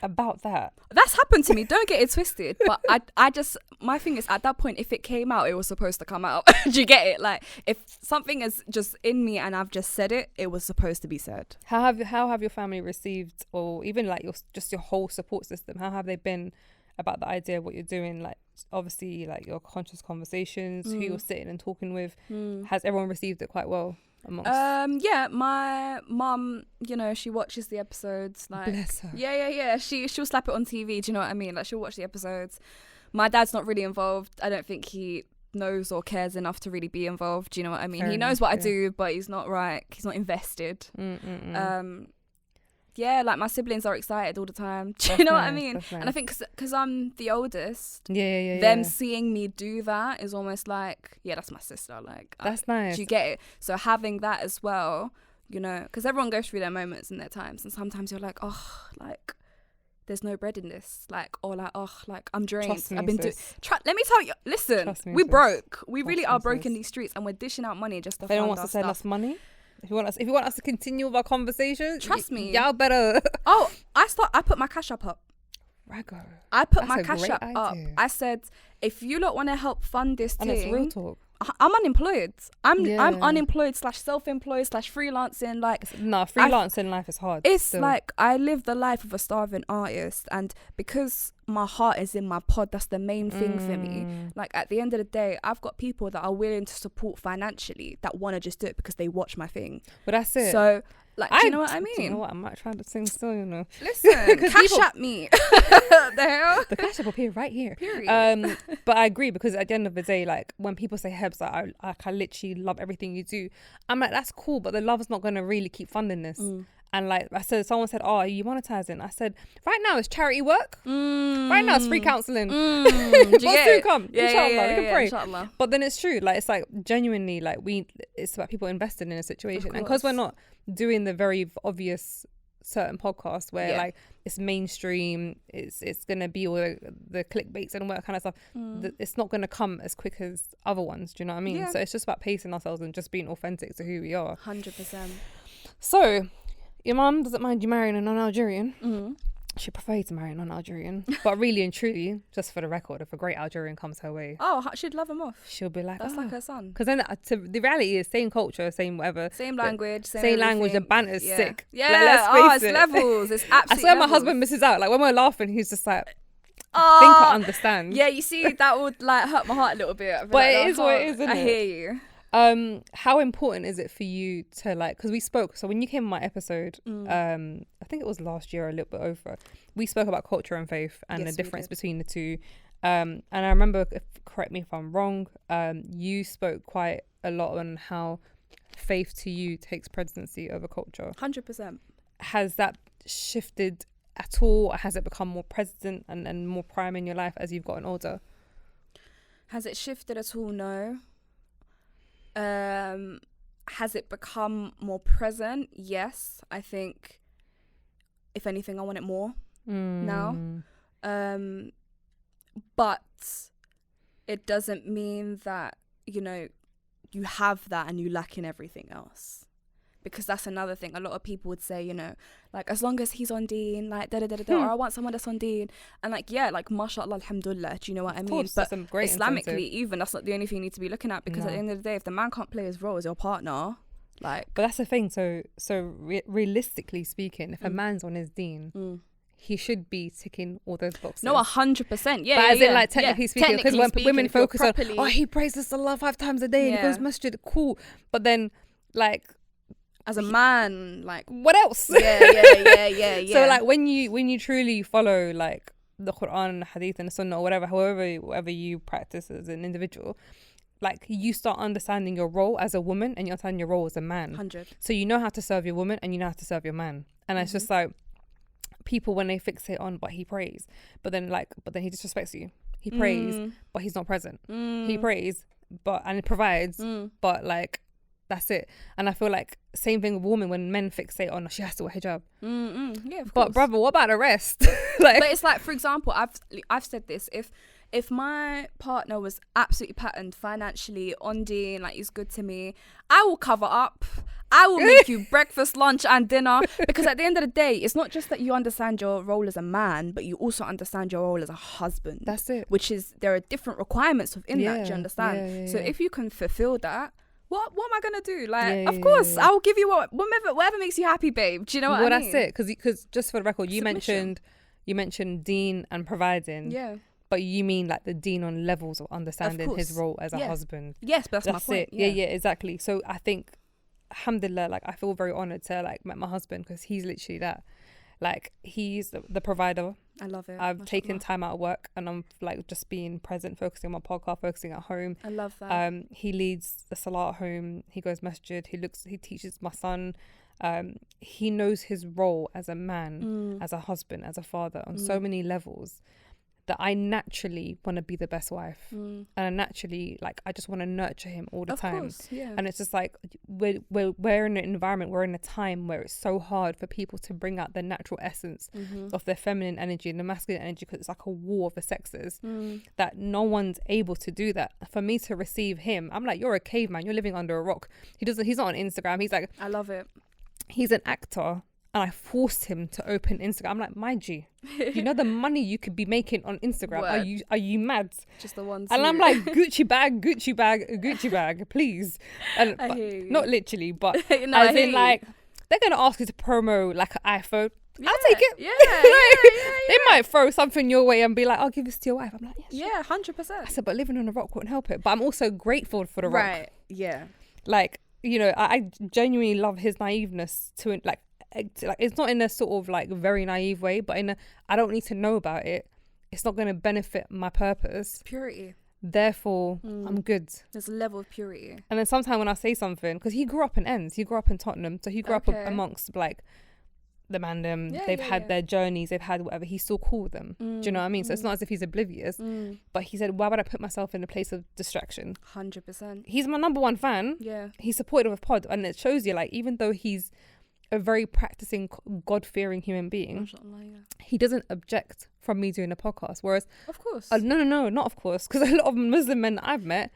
about that. That's happened to me. Don't get it twisted. But I just, my thing is, at that point, if it came out, it was supposed to come out. Do you get it? Like, if something is just in me and I've just said it, it was supposed to be said. How have your family received, or even like your whole support system? How have they been about the idea of what you're doing? Like, obviously, like your conscious conversations, who you're sitting and talking with. Has everyone received it quite well? Yeah, my mum, you know, she watches the episodes. Like, bless her. Yeah. She'll slap it on TV. Do you know what I mean? Like, she'll watch the episodes. My dad's not really involved. I don't think he knows or cares enough to really be involved. Do you know what I mean? He knows what I do, but he's not invested. yeah, like my siblings are excited all the time. Do you That's know what I nice, mean? that's And I nice. think because I'm the oldest, Yeah. them seeing me do that is almost like, yeah, that's my sister. Like, That's nice. do you get it? So having that as well, you know, because everyone goes through their moments and their times, and sometimes you're like, oh, like there's no bread in this, like, or like, oh, like I'm drained. Trust me, I've been doing. sis. Let me tell you. Listen, Trust me, we sis. broke. We really Trust are me, broke in sis. these streets, and we're dishing out money just to If anyone fund wants our to send stuff. us money, if you want us to continue with our conversation, Trust me. y'all better. Oh, I put my cash up. Raggo. I put That's my a cash great up. idea. I said, if you lot want to help fund this And it's real thing, talk. I'm unemployed. I'm Yeah. unemployed / self-employed / freelancing. Like, No, freelancing life is hard. it's still. like I live the life of a starving artist, and because my heart is in my pod, that's the main thing for me. Like, at the end of the day, I've got people that are willing to support financially that want to just do it because they watch my thing. But that's it. So, like, do you know what I Do you know mean? what? I might try to sing still, you know. Listen, 'Cause cash people- at me. The hell? The cash will appear right here. Period. But I agree, because at the end of the day, like when people say Hebz, like, I literally love everything you do. I'm like, that's cool, but the love's not gonna really keep funding this. And like I said, someone said, "Oh, are you monetizing?" I said, "Right now it's charity work. Right now it's free counselling. But soon come, inshallah, we can pray." Inshallah. But then it's true, like it's like genuinely, like it's about people investing in a situation, and because we're not doing the very obvious certain podcast where like it's mainstream, it's gonna be all the clickbaits and all that kind of stuff. It's not gonna come as quick as other ones. Do you know what I mean? Yeah. So it's just about pacing ourselves and just being authentic to who we are. 100%. So your mum doesn't mind you marrying a non-Algerian. She prefers to marry a non-Algerian, but really and truly, just for the record, if a great Algerian comes her way, She'd love him off. she'll be like, That's like her son. because then the reality is same culture, same whatever, Same language, same language. The everything. banter's sick. Yeah, Like, let's face it's it. levels. It's I absolutely. swear my husband misses out. Like when we're laughing, he's just like, I think I understand. Yeah, you see, that would like hurt my heart a little bit. I'd be But like, it "Oh, is what it is, isn't I it?" hear you. How important is it for you to like, because we spoke, so when you came on my episode, I think it was last year or a little bit over, we spoke about culture and faith and Yes, the we difference did. between the two. And I remember, correct me if I'm wrong, you spoke quite a lot on how faith to you takes presidency over culture. 100%. Has that shifted at all? Has it become more present and more prime in your life as you've gotten older? Has it shifted at all? No. Has it become more present? Yes. I think, if anything, I want it more now. But it doesn't mean that, you know, you have that and you lack in everything else. Because that's another thing. A lot of people would say, you know, like, as long as he's on deen, like, da-da-da-da-da, or I want someone that's on deen. And, like, yeah, like, mashallah, alhamdulillah, do you know what I mean? Course, but that's a great Islamically, incentive. even, that's not the only thing you need to be looking at. Because at the end of the day, if the man can't play his role as your partner, like... But that's the thing. So realistically speaking, if a man's on his deen, he should be ticking all those boxes. No, 100%. Yeah, but as yeah, in, like, yeah. technically speaking, because Technically when speaking, women if you're focus on, properly- oh, he praises Allah 5 times a day and he Yeah. goes masjid, cool. But then, like, as a man, like... what else? Yeah. So, like, when you truly follow, like, the Quran and the Hadith and the Sunnah or whatever you practice as an individual, like, you start understanding your role as a woman and you understand your role as a man. 100. So you know how to serve your woman and you know how to serve your man. And it's just like, people, when they fixate on, but he prays, but then he disrespects you. He prays, but he's not present. He prays, and he provides, but like, that's it. And I feel like same thing with women when men fixate on, she has to wear hijab. Yeah, of course. But brother, what about the rest? Like, but it's like, for example, I've said this, if my partner was absolutely patterned financially, on deen, like, he's good to me, I will cover up. I will make you breakfast, lunch and dinner. Because at the end of the day, it's not just that you understand your role as a man, but you also understand your role as a husband. That's it. Which is, there are different requirements within that, do you understand? Yeah. So if you can fulfill that, what am I going to do? Like, Yeah, of course, yeah. I will give you whatever makes you happy, babe. Do you know what I mean? Well, that's it. Because just for the record, you Submission. mentioned deen and providing. Yeah. But you mean like the deen on levels of understanding his course. role as a Yeah. husband. Yes, but that's my point. it. Yeah, exactly. So I think, alhamdulillah, like, I feel very honoured to like met my husband, because he's literally that. Like, he's the provider. I love it. I've taken mashallah. time out of work and I'm like just being present, focusing on my podcast, focusing at home. I love that. He leads the salah at home. He goes masjid. He teaches my son. he knows his role as a man, as a husband, as a father on so many levels, that I naturally want to be the best wife, and I naturally, like, I just want to nurture him all the Of time. course, yeah. And it's just like we're in an environment, we're in a time where it's so hard for people to bring out the natural essence of their feminine energy and the masculine energy, because it's like a war of the sexes, that no one's able to do that. For me to receive him, I'm like, you're a caveman, you're living under a rock. He's not on Instagram. He's like, I love it. he's an actor, and I forced him to open Instagram. I'm like, my G, you know the money you could be making on Instagram. Word. Are you mad? Just the ones. And I'm like, Gucci bag, please. And I but hear you. not literally, but No, I as hear in you. like, they're gonna ask you to promo like an iPhone. Yeah, I'll take it. Yeah, They might throw something your way and be like, I'll give this to your wife. I'm like, yes. yeah, 100%. I said, but living on a rock wouldn't help it. But I'm also grateful for the rock. Right. Yeah. Like, you know, I genuinely love his naiveness to it. Like, it's not in a sort of like very naive way, but in a, I don't need to know about it. It's not going to benefit my purpose. Purity. Therefore, I'm good. There's a level of purity. And then sometimes when I say something, because he grew up in Ends, he grew up in Tottenham, so he grew up Okay. amongst like the mandem. Yeah, They've yeah, had yeah. their journeys, they've had whatever. He's still cool with them. Do you know what I mean? So it's not as if he's oblivious. But he said, why would I put myself in a place of distraction? 100%. He's my number one fan. Yeah. He's supportive of pod, and it shows you, like, even though he's a very practicing, God-fearing human being, Mashallah, yeah. he doesn't object from me doing a podcast. Whereas, Of course. no, not of course, because a lot of Muslim men that I've met,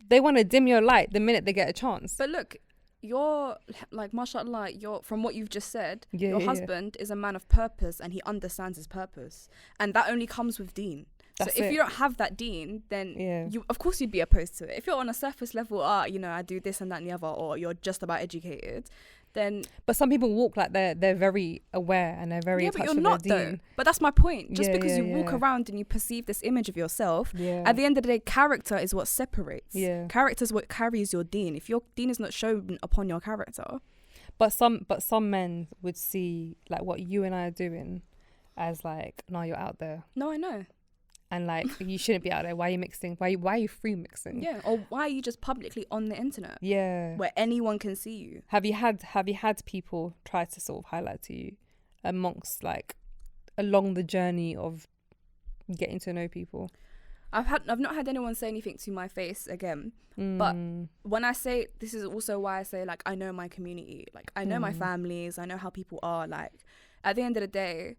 they want to dim your light the minute they get a chance. But look, you're like, mashallah, you're, from what you've just said, Yeah, your yeah, yeah. husband is a man of purpose and he understands his purpose. And that only comes with deen. That's so if it. you don't have that deen, then Yeah. you, of course, you'd be opposed to it. If you're on a surface level, you know, I do this and that and the other, or you're just about educated, then But some people walk like they're very aware and they're very yeah, in but touch you're with not their though. deen. But that's my point. Just Yeah, because yeah, you walk yeah. around and you perceive this image of yourself, Yeah. at the end of the day, character is what separates. Yeah. Character is what carries your deen. If your deen is not shown upon your character, But some men would see like what you and I are doing as like, no, you're out there. no, I know. And like, you shouldn't be out there. Why are you mixing? Why are you free mixing? Yeah. Or why are you just publicly on the internet Yeah. where anyone can see you? Have you had people try to sort of highlight to you amongst like along the journey of getting to know people? I've not had anyone say anything to my face again. But when I say, this is also why I say, like, I know my community, like I know my families, I know how people are. Like, at the end of the day,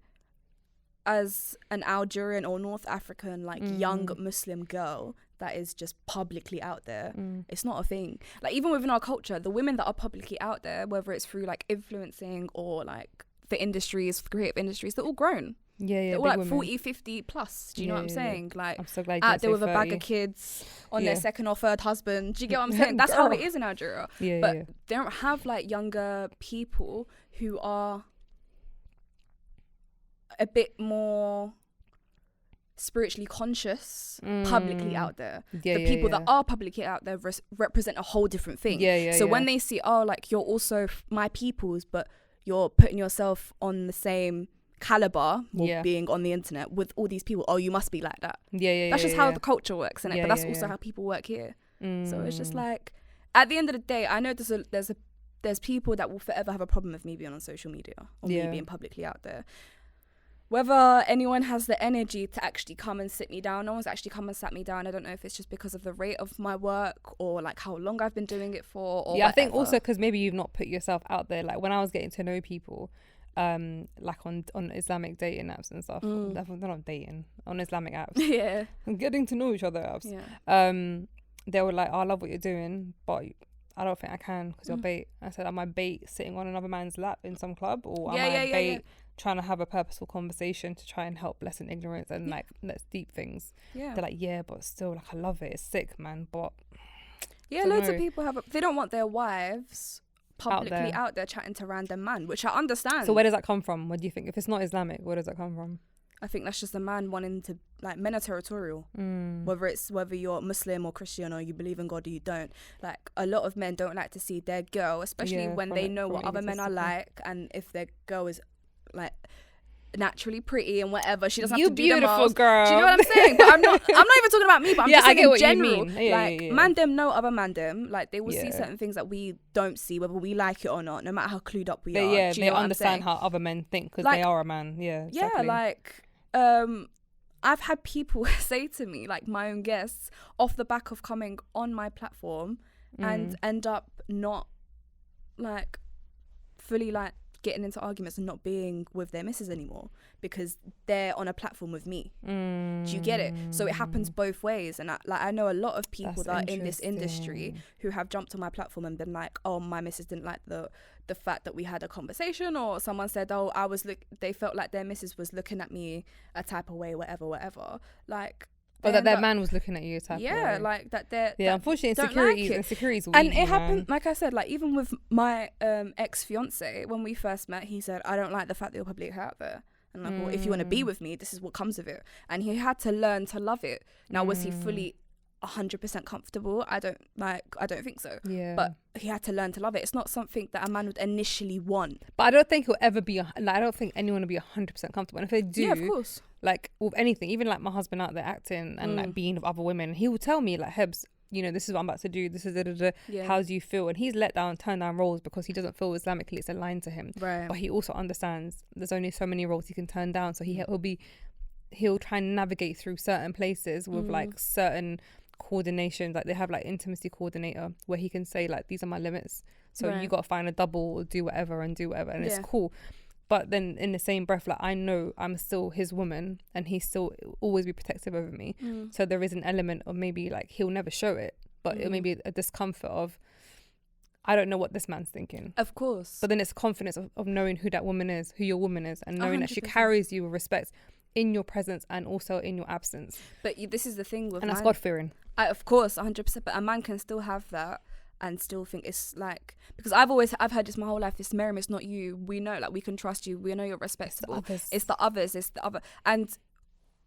as an Algerian or North African, like young Muslim girl that is just publicly out there, it's not a thing. Like, even within our culture, the women that are publicly out there, whether it's through like influencing or like the industries, creative industries, they're all grown. Yeah, They're all big like women. 40, 50 plus. Do you know what I'm Yeah. saying? Like, I'm so glad you out didn't there say with a bag 30. of kids on Yeah. their second or third husband. Do you get what I'm saying? That's how it Girl. is in Algeria. Yeah, But yeah. they don't have like younger people who are a bit more spiritually conscious publicly out there. Yeah, The yeah, people yeah. that are publicly out there represent a whole different thing. Yeah, yeah, So when yeah. they see, oh, like, you're also my peoples, but you're putting yourself on the same caliber or Yeah. being on the internet with all these people, oh, you must be like that. Yeah, yeah, That's yeah, just yeah. how the culture works, innit? Yeah, But that's yeah, also yeah. how people work here. So it's just Mm. like, at the end of the day, I know there's people that will forever have a problem with me being on social media or Yeah. me being publicly out there. Whether anyone has the energy to actually come and sit me down, no one's actually come and sat me down. I don't know if it's just because of the rate of my work or like how long I've been doing it for. Or Yeah, I think whatever. also because maybe you've not put yourself out there. Like when I was getting to know people, like on Islamic dating apps and stuff. They're not dating, on Islamic apps. yeah, Getting to know each other apps. yeah. They were like, oh, I love what you're doing, but I don't think I can because you're bait. I said, am I bait sitting on another man's lap in some club, or am I bait trying to have a purposeful conversation to try and help lessen ignorance and like let's deep things? Yeah. They're like, yeah, but still, like, I love it. It's sick, man. But Yeah, don't loads of know. people they don't want their wives publicly out there chatting to random man, which I understand. so where does that come from? What do you think? If it's not Islamic, where does that come from? I think that's just a man wanting to, like, men are territorial. Whether you're Muslim or Christian or you believe in God or you don't. Like, a lot of men don't like to see their girl, especially Yeah, when from they it- know from what other men are egotistical. like, and if their girl is like naturally pretty and whatever. She doesn't You have to do the beautiful most. girl. Do you know what I'm saying? But I'm not even talking about me, but I'm Yeah, just I saying get in what you general. mean. Yeah, like yeah. man them know other man them. Like they will see Yeah. certain things that we don't see, whether we like it or not, no matter how clued up we are. Yeah, Do you they know what I'm understand saying? how other men think because Like- they are a man. Yeah, exactly. Yeah, like I've had people say to me, like my own guests, off the back of coming on my platform and end up not like fully like getting into arguments and not being with their missus anymore because they're on a platform with me. Do you get it? So it happens both ways. And I know a lot of people That's that are in this industry interesting. who have jumped on my platform and been like, oh, my missus didn't like the fact that we had a conversation, or someone said, oh, they felt like their missus was looking at me a type of way, whatever. Like, Or they that end their up- man was looking at you type of yeah, way. like that they're Yeah, that unfortunately, don't like insecurities, it. insecurities. And it happened, like I said, like even with my ex-fiance, when we first met, he said, I don't like the fact that you're publicly out there. And like, well, if you want to be with me, this is what comes of it. And he had to learn to love it. Now, was he fully 100% comfortable? I don't think so. Yeah. But he had to learn to love it. It's not something that a man would initially want. But I don't think he'll ever be. I don't think anyone will be 100% comfortable. And if they do, Yeah, of course. like with anything, even like my husband out there acting and like being with other women, he will tell me like, Hebz, you know, this is what I'm about to do. This is Yeah. how do you feel? And he's turned down roles because he doesn't feel Islamically it's aligned to him. Right. But he also understands there's only so many roles he can turn down. So he'll try and navigate through certain places with like certain coordinations. Like they have like intimacy coordinator where he can say like, these are my limits. So Right. you got to find a double or do whatever. And it's Yeah. cool. But then in the same breath, like I know I'm still his woman and he still always be protective over me. So there is an element of maybe like he'll never show it, but it may be a discomfort of, I don't know what this man's thinking. Of course. But then it's confidence of knowing who that woman is, who your woman is, and knowing that she 100%. carries you with respect in your presence and also in your absence. But this is the thing with And that's man. God-fearing. Of course, 100%. But a man can still have that and still think it's like, because I've heard this my whole life. It's Meriam, it's not you. We know, like we can trust you. We know you're respectable. It's the others. It's the other. And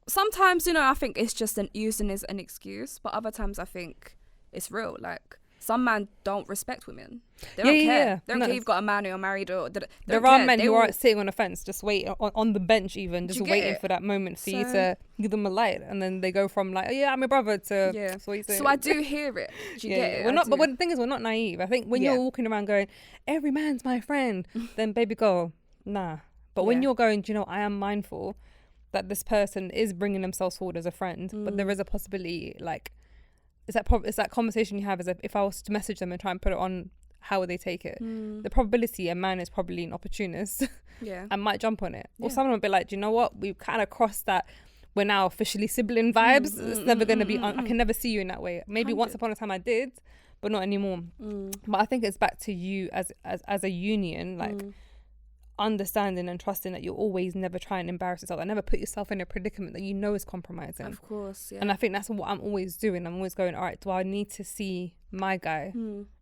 sometimes, you know, I think it's just used as an excuse. But other times, I think it's real. Like some men don't respect women. They don't care. Yeah. They don't No, care you've got a man or you're married or. There are men who are sitting on a fence, just waiting on the bench, even just you get waiting it? for that moment for you So- to give them a light, and then they go from like, oh, yeah, I'm your brother to. Yeah. So, what you So I do hear it. Do you get it? We're I not, but do. the thing is, we're not naive. I think when Yeah. you're walking around going, every man's my friend, then baby girl, nah. But when Yeah. you're going, do you know, I am mindful that this person is bringing themselves forward as a friend, but there is a possibility, like, it's that conversation you have is if I was to message them and try and put it on, how would they take it? The probability a man is probably an opportunist Yeah. and might jump on it. Or Yeah. someone would be like, do you know what? We've kind of crossed that. We're now officially sibling vibes. It's never going to be, I can never see you in that way. Maybe once 100. upon a time I did, but not anymore. But I think it's back to you as a union, like understanding and trusting that you'll always never try and embarrass yourself and never put yourself in a predicament that you know is compromising. Of course. Yeah. And I think that's what I'm always doing. I'm always going, all right, do I need to see my guy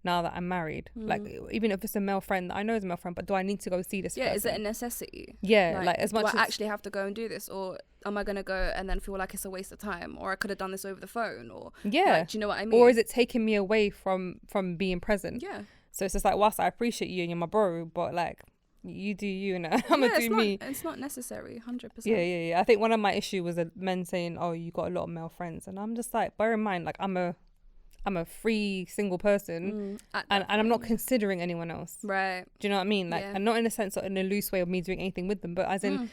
now that I'm married? Like, even if it's a male friend that I know is a male friend, but do I need to go see this Yeah, person? is it a necessity? Yeah, like as do much I as actually have to go and do this, or am I gonna go and then feel like it's a waste of time, or I could have done this over the phone, or yeah, like, do you know what I mean? or is it taking me away from being present? Yeah, So it's just like, whilst I appreciate you and you're my bro, but like you do you and I'm gonna do me. It's not necessary, 100%. Yeah. I think one of my issues was men saying, "Oh, you got a lot of male friends," and I'm just like, bear in mind, like I'm a free single person, and I'm not considering anyone else. Right. Do you know what I mean? Like, Yeah. and not in a sense or in a loose way of me doing anything with them, but as in,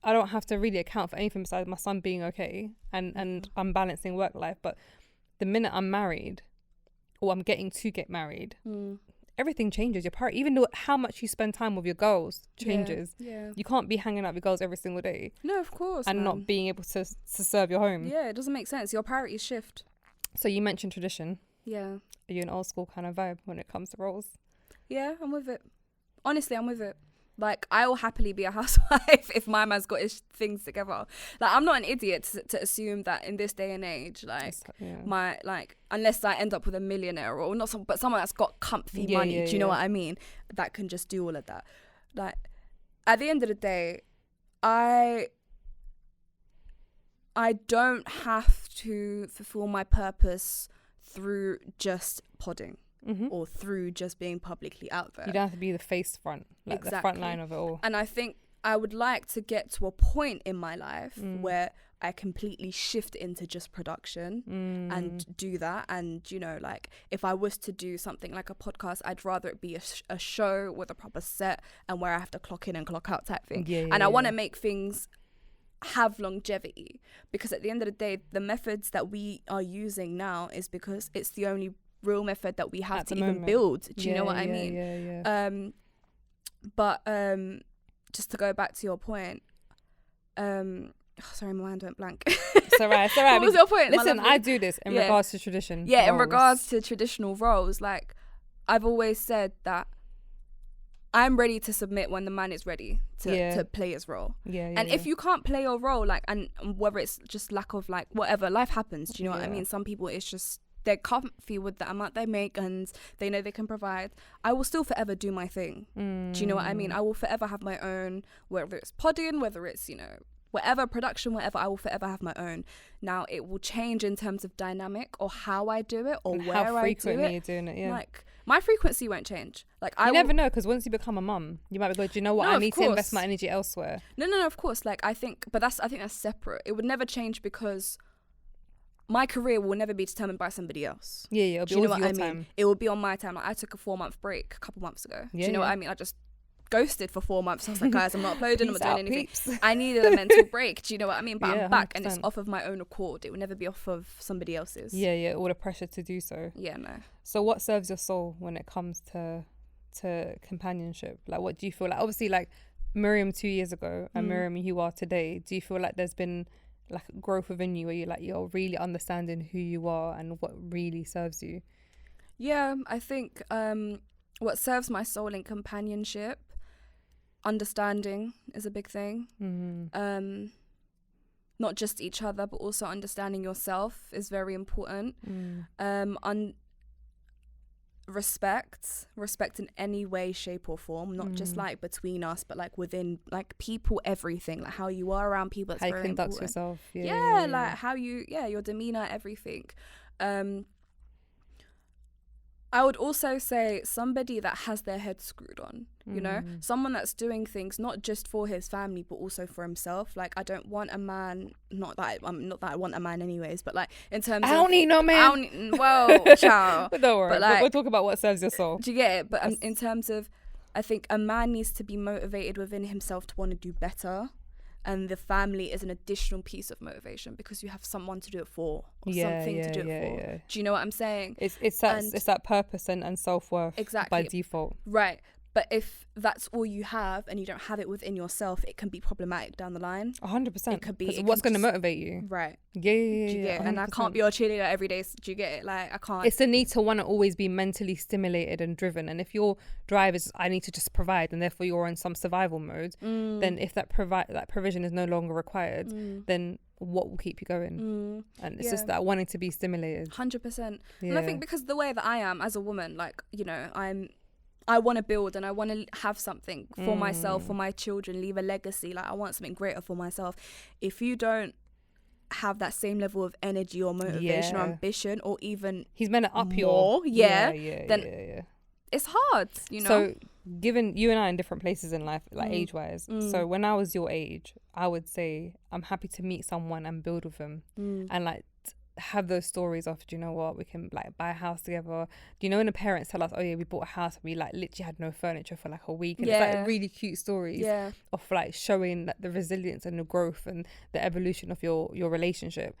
I don't have to really account for anything besides my son being okay and I'm balancing work life. But the minute I'm married, or I'm getting to get married, everything changes. Your part, even though how much you spend time with your girls changes. Yeah. You can't be hanging out with girls every single day No, of course. and man. not being able to serve your home. Yeah, it doesn't make sense. Your priorities shift. So you mentioned tradition. Yeah. Are you an old school kind of vibe when it comes to roles? Yeah, I'm with it. Honestly, I'm with it. Like, I will happily be a housewife if my man's got his things together. Like, I'm not an idiot to assume that in this day and age, like, unless I end up with a millionaire or not, but someone that's got comfy money, do you know what I mean? That can just do all of that. Like, at the end of the day, I don't have to fulfill my purpose through just podding. Or through just being publicly out there. You don't have to be the face front, like the front line of it all. And I think I would like to get to a point in my life where I completely shift into just production and do that. And, you know, like if I was to do something like a podcast, I'd rather it be a show with a proper set and where I have to clock in and clock out type thing. I want to make things have longevity, because at the end of the day, the methods that we are using now is because it's the only real method that we have at to the even moment. build. Do you know what I mean? But just to go back to your point, sorry, my mind went blank. It's alright. What was your point? Listen, I do this in regards to tradition. Yeah, in roles. regards to traditional roles, like I've always said that I'm ready to submit when the man is ready to play his role. And if you can't play your role, like, and whether it's just lack of like whatever, life happens. Do you know what I mean? Some people, it's just they're comfy with the amount they make and they know they can provide. I will still forever do my thing. Do you know what I mean? I will forever have my own, whether it's podding, whether it's, you know, whatever production, whatever, I will forever have my own. Now it will change in terms of dynamic or how I do it or and where how I do frequently it. you're doing it. Like my frequency won't change. Like you never know, because once you become a mum, you might be going, do you know what? No, I of need to course. invest my energy elsewhere. No, of course. Like I think that's separate. It would never change because my career will never be determined by somebody else. It'll Do be you know always what your I mean? time. It will be on my time. Like I took a 4-month break a couple months ago. Do you know what I mean? I just ghosted for 4 months. I was like, guys, I'm not uploading, I'm not doing anything. Peeps. I needed a mental break. Do you know what I mean? But I'm back 100%. And it's off of my own accord. It will never be off of somebody else's. All the pressure to do so. No. So what serves your soul when it comes to companionship? Like, what do you feel like? Obviously, like Meriam 2 years ago and Meriam you are today, do you feel like there's been like growth within you where you're really understanding who you are and what really serves you? I think what serves my soul in companionship, understanding is a big thing. Not just each other, but also understanding yourself is very important. Respect in any way, shape or form, not just like between us, but like within like people, everything, like how you are around people, that's how you very conduct important. yourself. Like how you your demeanor, everything. I would also say somebody that has their head screwed on, you know, someone that's doing things not just for his family but also for himself. Like I don't want a man, not that I want a man anyways, but like in terms I don't need no man. Well, ciao. But don't worry, but like, we'll talk about what serves your soul. Do you get it? But in terms of, I think a man needs to be motivated within himself to want to do better. And the family is an additional piece of motivation because you have someone to do it for, or something to do it for. Do you know what I'm saying? It's that purpose and self-worth by default. Right. But if that's all you have and you don't have it within yourself, it can be problematic down the line. 100%. It could be. What's going to motivate you? Right. Yeah. And I can't be your cheerleader every day. Do you get it? Like I can't. It's the need to want to always be mentally stimulated and driven. And if your drive is, I need to just provide, and therefore you're in some survival mode, then if that provision is no longer required, then what will keep you going? And it's just that wanting to be stimulated. 100%. And I think because the way that I am as a woman, like, you know, I want to build and I want to have something for myself, for my children, leave a legacy. Like I want something greater for myself. If you don't have that same level of energy or motivation or ambition, or even he's meant to up more, your then it's hard, you know. So given you and I in different places in life, like age wise, so when I was your age, I would say I'm happy to meet someone and build with them and like have those stories of, do you know what, we can like buy a house together. Do you know when the parents tell us, oh yeah, we bought a house and we like literally had no furniture for like a week, and it's like really cute stories of like showing like the resilience and the growth and the evolution of your relationship.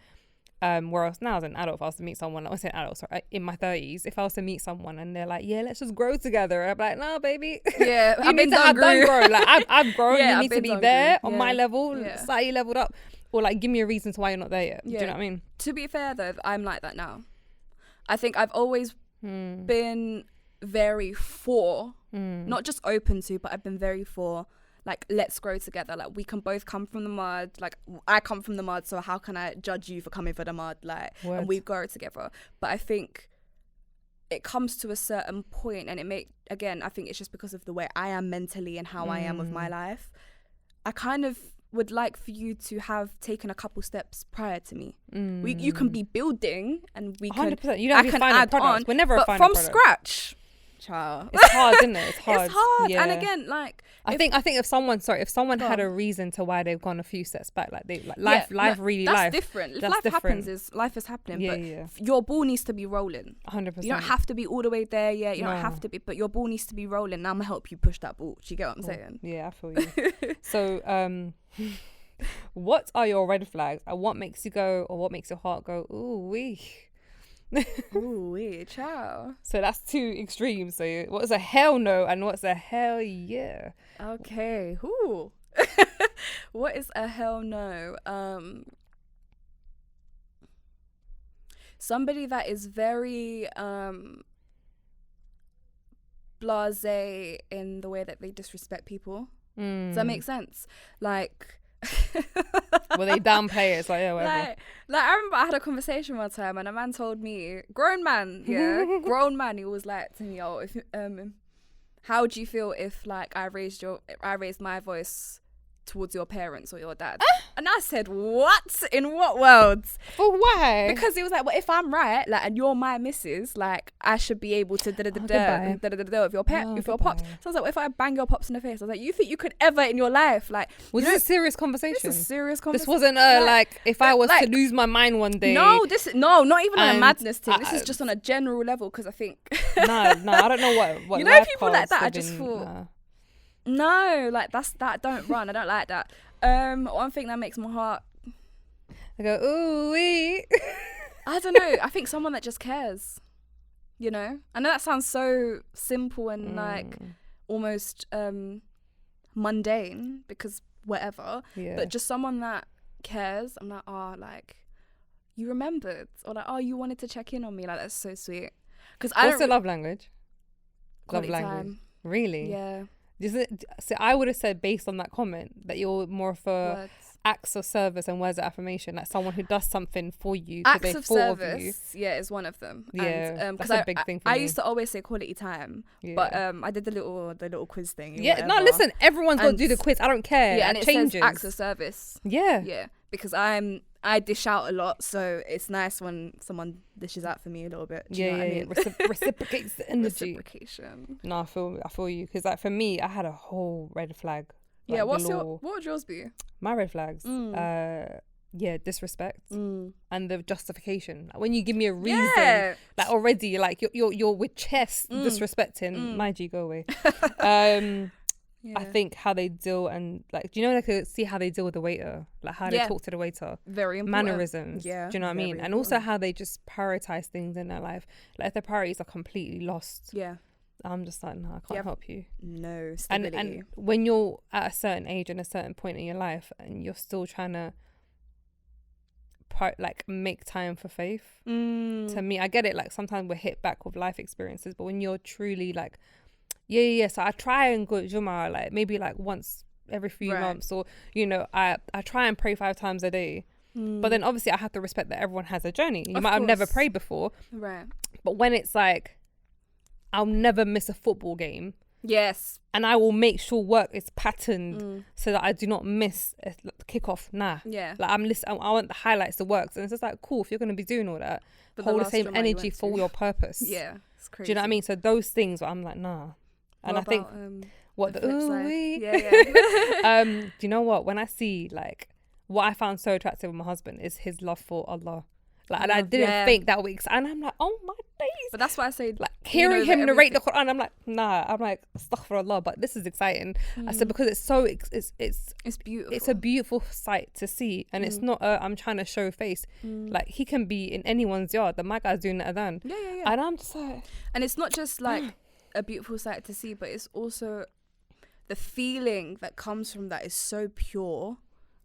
Whereas now as an adult, if I was to meet someone, I was saying adult, sorry, in my 30s, if I was to meet someone and they're like, yeah, let's just grow together, I'm like, no baby, you need to have done grow. Like I've grown, you need to be there on my level, slightly leveled up. Or like give me a reason to why you're not there yet. Do you know what I mean? To be fair though, I'm like that now. I think I've always been very for, not just open to, but I've been very for, like, let's grow together. Like we can both come from the mud. Like I come from the mud, so how can I judge you for coming from the mud? Like, and we grow together. But I think it comes to a certain point, and I think it's just because of the way I am mentally and how I am with my life. I kind of would like for you to have taken a couple steps prior to me. You can be building and we can 100%. You don't have to find a product. We're never a but final from product. scratch. child. It's hard, isn't it? It's hard. It's hard. Yeah. And again, like, I think if someone Go had on. a reason to why they've gone a few steps back, like yeah, life that's different. If That's life different. happens, is life is happening. Yeah, but yeah. your ball needs to be rolling. 100%. You don't have to be all the way there. Yeah, you don't No. have to be, but your ball needs to be rolling. Now I'm gonna help you push that ball. Do you get what I'm saying? Yeah, I feel you. So, what are your red flags, and what makes you go, or what makes your heart go, ooh wee? Ooh, wee, ciao. So that's two extremes. So what's a hell no, and what's a hell yeah? Okay. Ooh. What is a hell no? Somebody that is very blasé in the way that they disrespect people. Does that make sense? Like, Well, they downplay it. It's like, yeah, whatever. like I remember I had a conversation one time and a man told me, grown man, grown man, he was like to me, oh, if how do you feel if like I raised my voice towards your parents or your dad? And I said, what? In what worlds? For why? Because he was like, well, if I'm right, like, and you're my missus, like, I should be able to goodbye. with your with your pops. Goodbye. So I was like, well, if I bang your pops in the face, I was like, you think you could ever in your life, like, Was you know, this a serious conversation? this is a serious This conversation. wasn't like if I was like- to lose my mind one day. No, not even on a And madness thing. This is just on a general level because I think no, I don't know what You know, life people like paths that, I have just been- thought- no, like that don't run. I don't like that. One thing that makes my heart, I go, ooh wee. I don't know. I think someone that just cares. You know, I know that sounds so simple and like almost mundane because whatever, Yeah. but just someone that cares. I'm like, oh, like you remembered, or like, oh, you wanted to check in on me. Like that's so sweet. Because I What's don't the love language? quality Love language. time. Really? Yeah, So I would have said based on that comment that you're more of a words. acts of service and words of affirmation, like someone who does something for you because they Acts of thought of you. service, yeah, is one of them. Yeah, and, that's 'cause a big thing for I me. used to always say quality time, Yeah. but I did the little quiz thing. or Yeah, no, whatever. listen, everyone's got to And- do the quiz. I don't care. Yeah, and it it changes. says acts of service. Yeah. Yeah, because I dish out a lot, so it's nice when someone dishes out for me a little bit. Do you know what I mean? Reciprocates the energy. Reciprocation. No, I feel you, because like for me, I had a whole red flag. Yeah, like, what would yours be? my red flags? Disrespect and the justification. Like, when you give me a reason, Yeah. like already, like you're with chest disrespecting. My G, go away. Yeah. I think how they deal and like, do you know, like see how they deal with the waiter, like how they Yeah. talk to the waiter, Very important. mannerisms. Yeah, do you know what I mean? very And also important. how they just prioritize things in their life. Like if their priorities are completely lost, Yeah. I'm just like, no, I can't Yep. help you. No And stability. when you're at a certain age and a certain point in your life and you're still trying to like make time for faith, to me, I get it, like sometimes we're hit back with life experiences, but when you're truly like, yeah, so I try and go Juma like maybe like once every few Right. months, or you know, I try and pray 5 times a day, but then obviously I have to respect that everyone has a journey. You Of might have never course. prayed before, Right. but when it's like I'll never miss a football game, Yes. and I will make sure work is patterned so that I do not miss a kickoff. Yeah. Like I'm listening, I want the highlights to work, and it's just like cool if you're going to be doing all that, But the hold the last same drama you energy went for to. your purpose. Yeah. It's crazy. Do you know what I mean? So those things, I'm like, nah. And I think what the flip side? ooh-wee. Yeah. Do you know what? When I see like what I found so attractive with my husband is his love for Allah. Like, and I didn't Yeah. think that week, and I'm like, oh my days. But that's why I say Like you hearing know him that narrate the everything- Quran, I'm like, nah. I'm like, astaghfirullah, but this is exciting. I said because it's so it's it's beautiful. it's a beautiful sight to see, and it's not I'm trying to show face. Like he can be in anyone's yard, the my guy's doing the adhan, yeah. and I'm just like, And it's not just like a beautiful sight to see, but it's also the feeling that comes from that is so pure.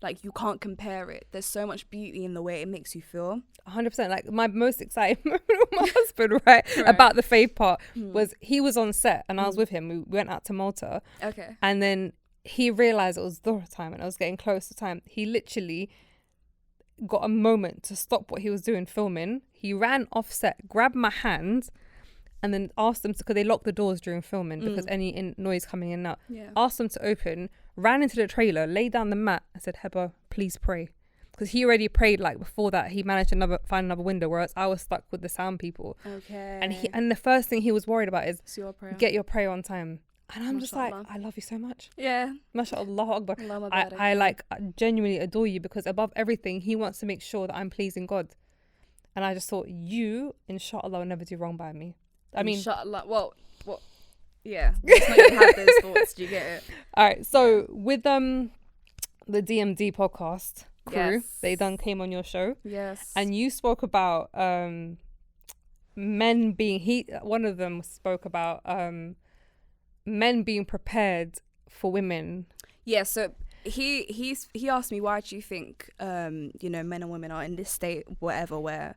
Like you can't compare it. There's so much beauty in the way it makes you feel. 100%. Like my most exciting moment with my husband, right, about the faith part was he was on set and I was with him. We went out to Malta, Okay. and then he realized it was Dhuhr time and I was getting close to time. He literally got a moment to stop what he was doing filming. He ran off set, grabbed my hand, and then asked them to, because they locked the doors during filming because any noise coming in and out. Yeah. Asked them to open, ran into the trailer, laid down the mat and said, Heba, please pray. because he already prayed like before that. He managed to find another window, whereas I was stuck with the sound people. Okay. And the first thing he was worried about is It's your prayer. get your prayer on time. And I'm just like, Mashallah. I love you so much. Yeah. Mashallah Akbar. Allah I like genuinely adore you, because above everything, he wants to make sure that I'm pleasing God. And I just thought, you, inshallah, will never do wrong by me. I mean, Inshallah. Well, yeah. Let's not even have those thoughts. Do you get it? all right. So with the DMD podcast crew, Yes. they done came on your show, Yes. and you spoke about men being. One of them spoke about men being prepared for women. Yeah, so he asked me, why do you think men and women are in this state, whatever, where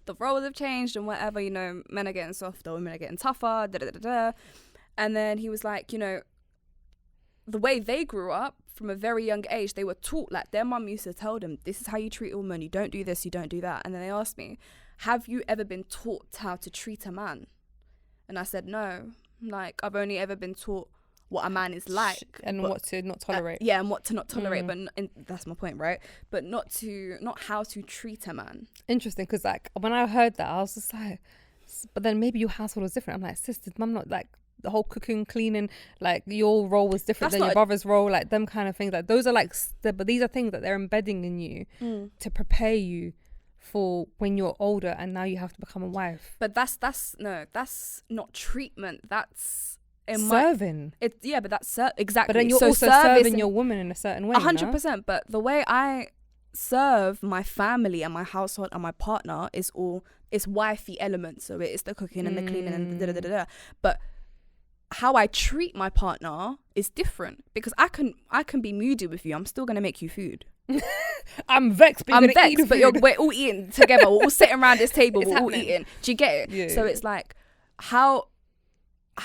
the roles have changed and whatever, men are getting softer, women are getting tougher, da da da da. And then he was like, the way they grew up from a very young age, they were taught, like their mum used to tell them, this is how you treat a woman, you don't do this, you don't do that. And then they asked me, have you ever been taught how to treat a man? And I said, no. Like, I've only ever been taught what a man is like, and what to not tolerate. And what to not tolerate. But that's my point, right? But not how to treat a man. Interesting, because like when I heard that, I was just like, but then maybe your household was different. I'm like, sis, did mum not like the whole cooking, cleaning, like your role was different than your brother's role, like them kind of things. Like those are like, but these are things that they're embedding in you to prepare you for when you're older and now you have to become a wife. But that's not treatment. That's serving. But that's exactly. But then you're also serving your woman in a certain way. 100%. But the way I serve my family and my household and my partner is wifey elements. So it is the cooking and the cleaning and the da da da da. But how I treat my partner is different, because I can be moody with you. I'm still gonna make you food. I'm vexed, but we're all eating together. We're all sitting around this table. We're all eating. Do you get it? Yeah. So it's like how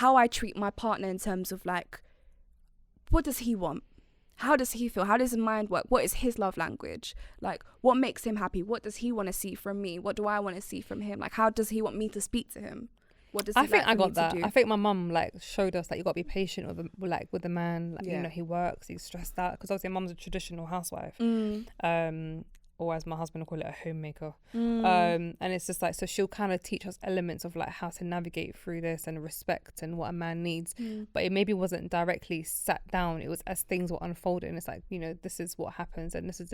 I treat my partner in terms of like, what does he want? How does he feel? How does his mind work? What is his love language? Like, what makes him happy? What does he want to see from me? What do I want to see from him? Like, how does he want me to speak to him? What does he I think like I for got me that. to do? I think my mum like showed us that you got to be patient with the man. Like, he works, he's stressed out, because obviously mum's a traditional housewife. Or as my husband will call it, a homemaker. And it's just like, so she'll kind of teach us elements of like how to navigate through this and respect and what a man needs. But it maybe wasn't directly sat down. It was as things were unfolding. It's like, this is what happens and this is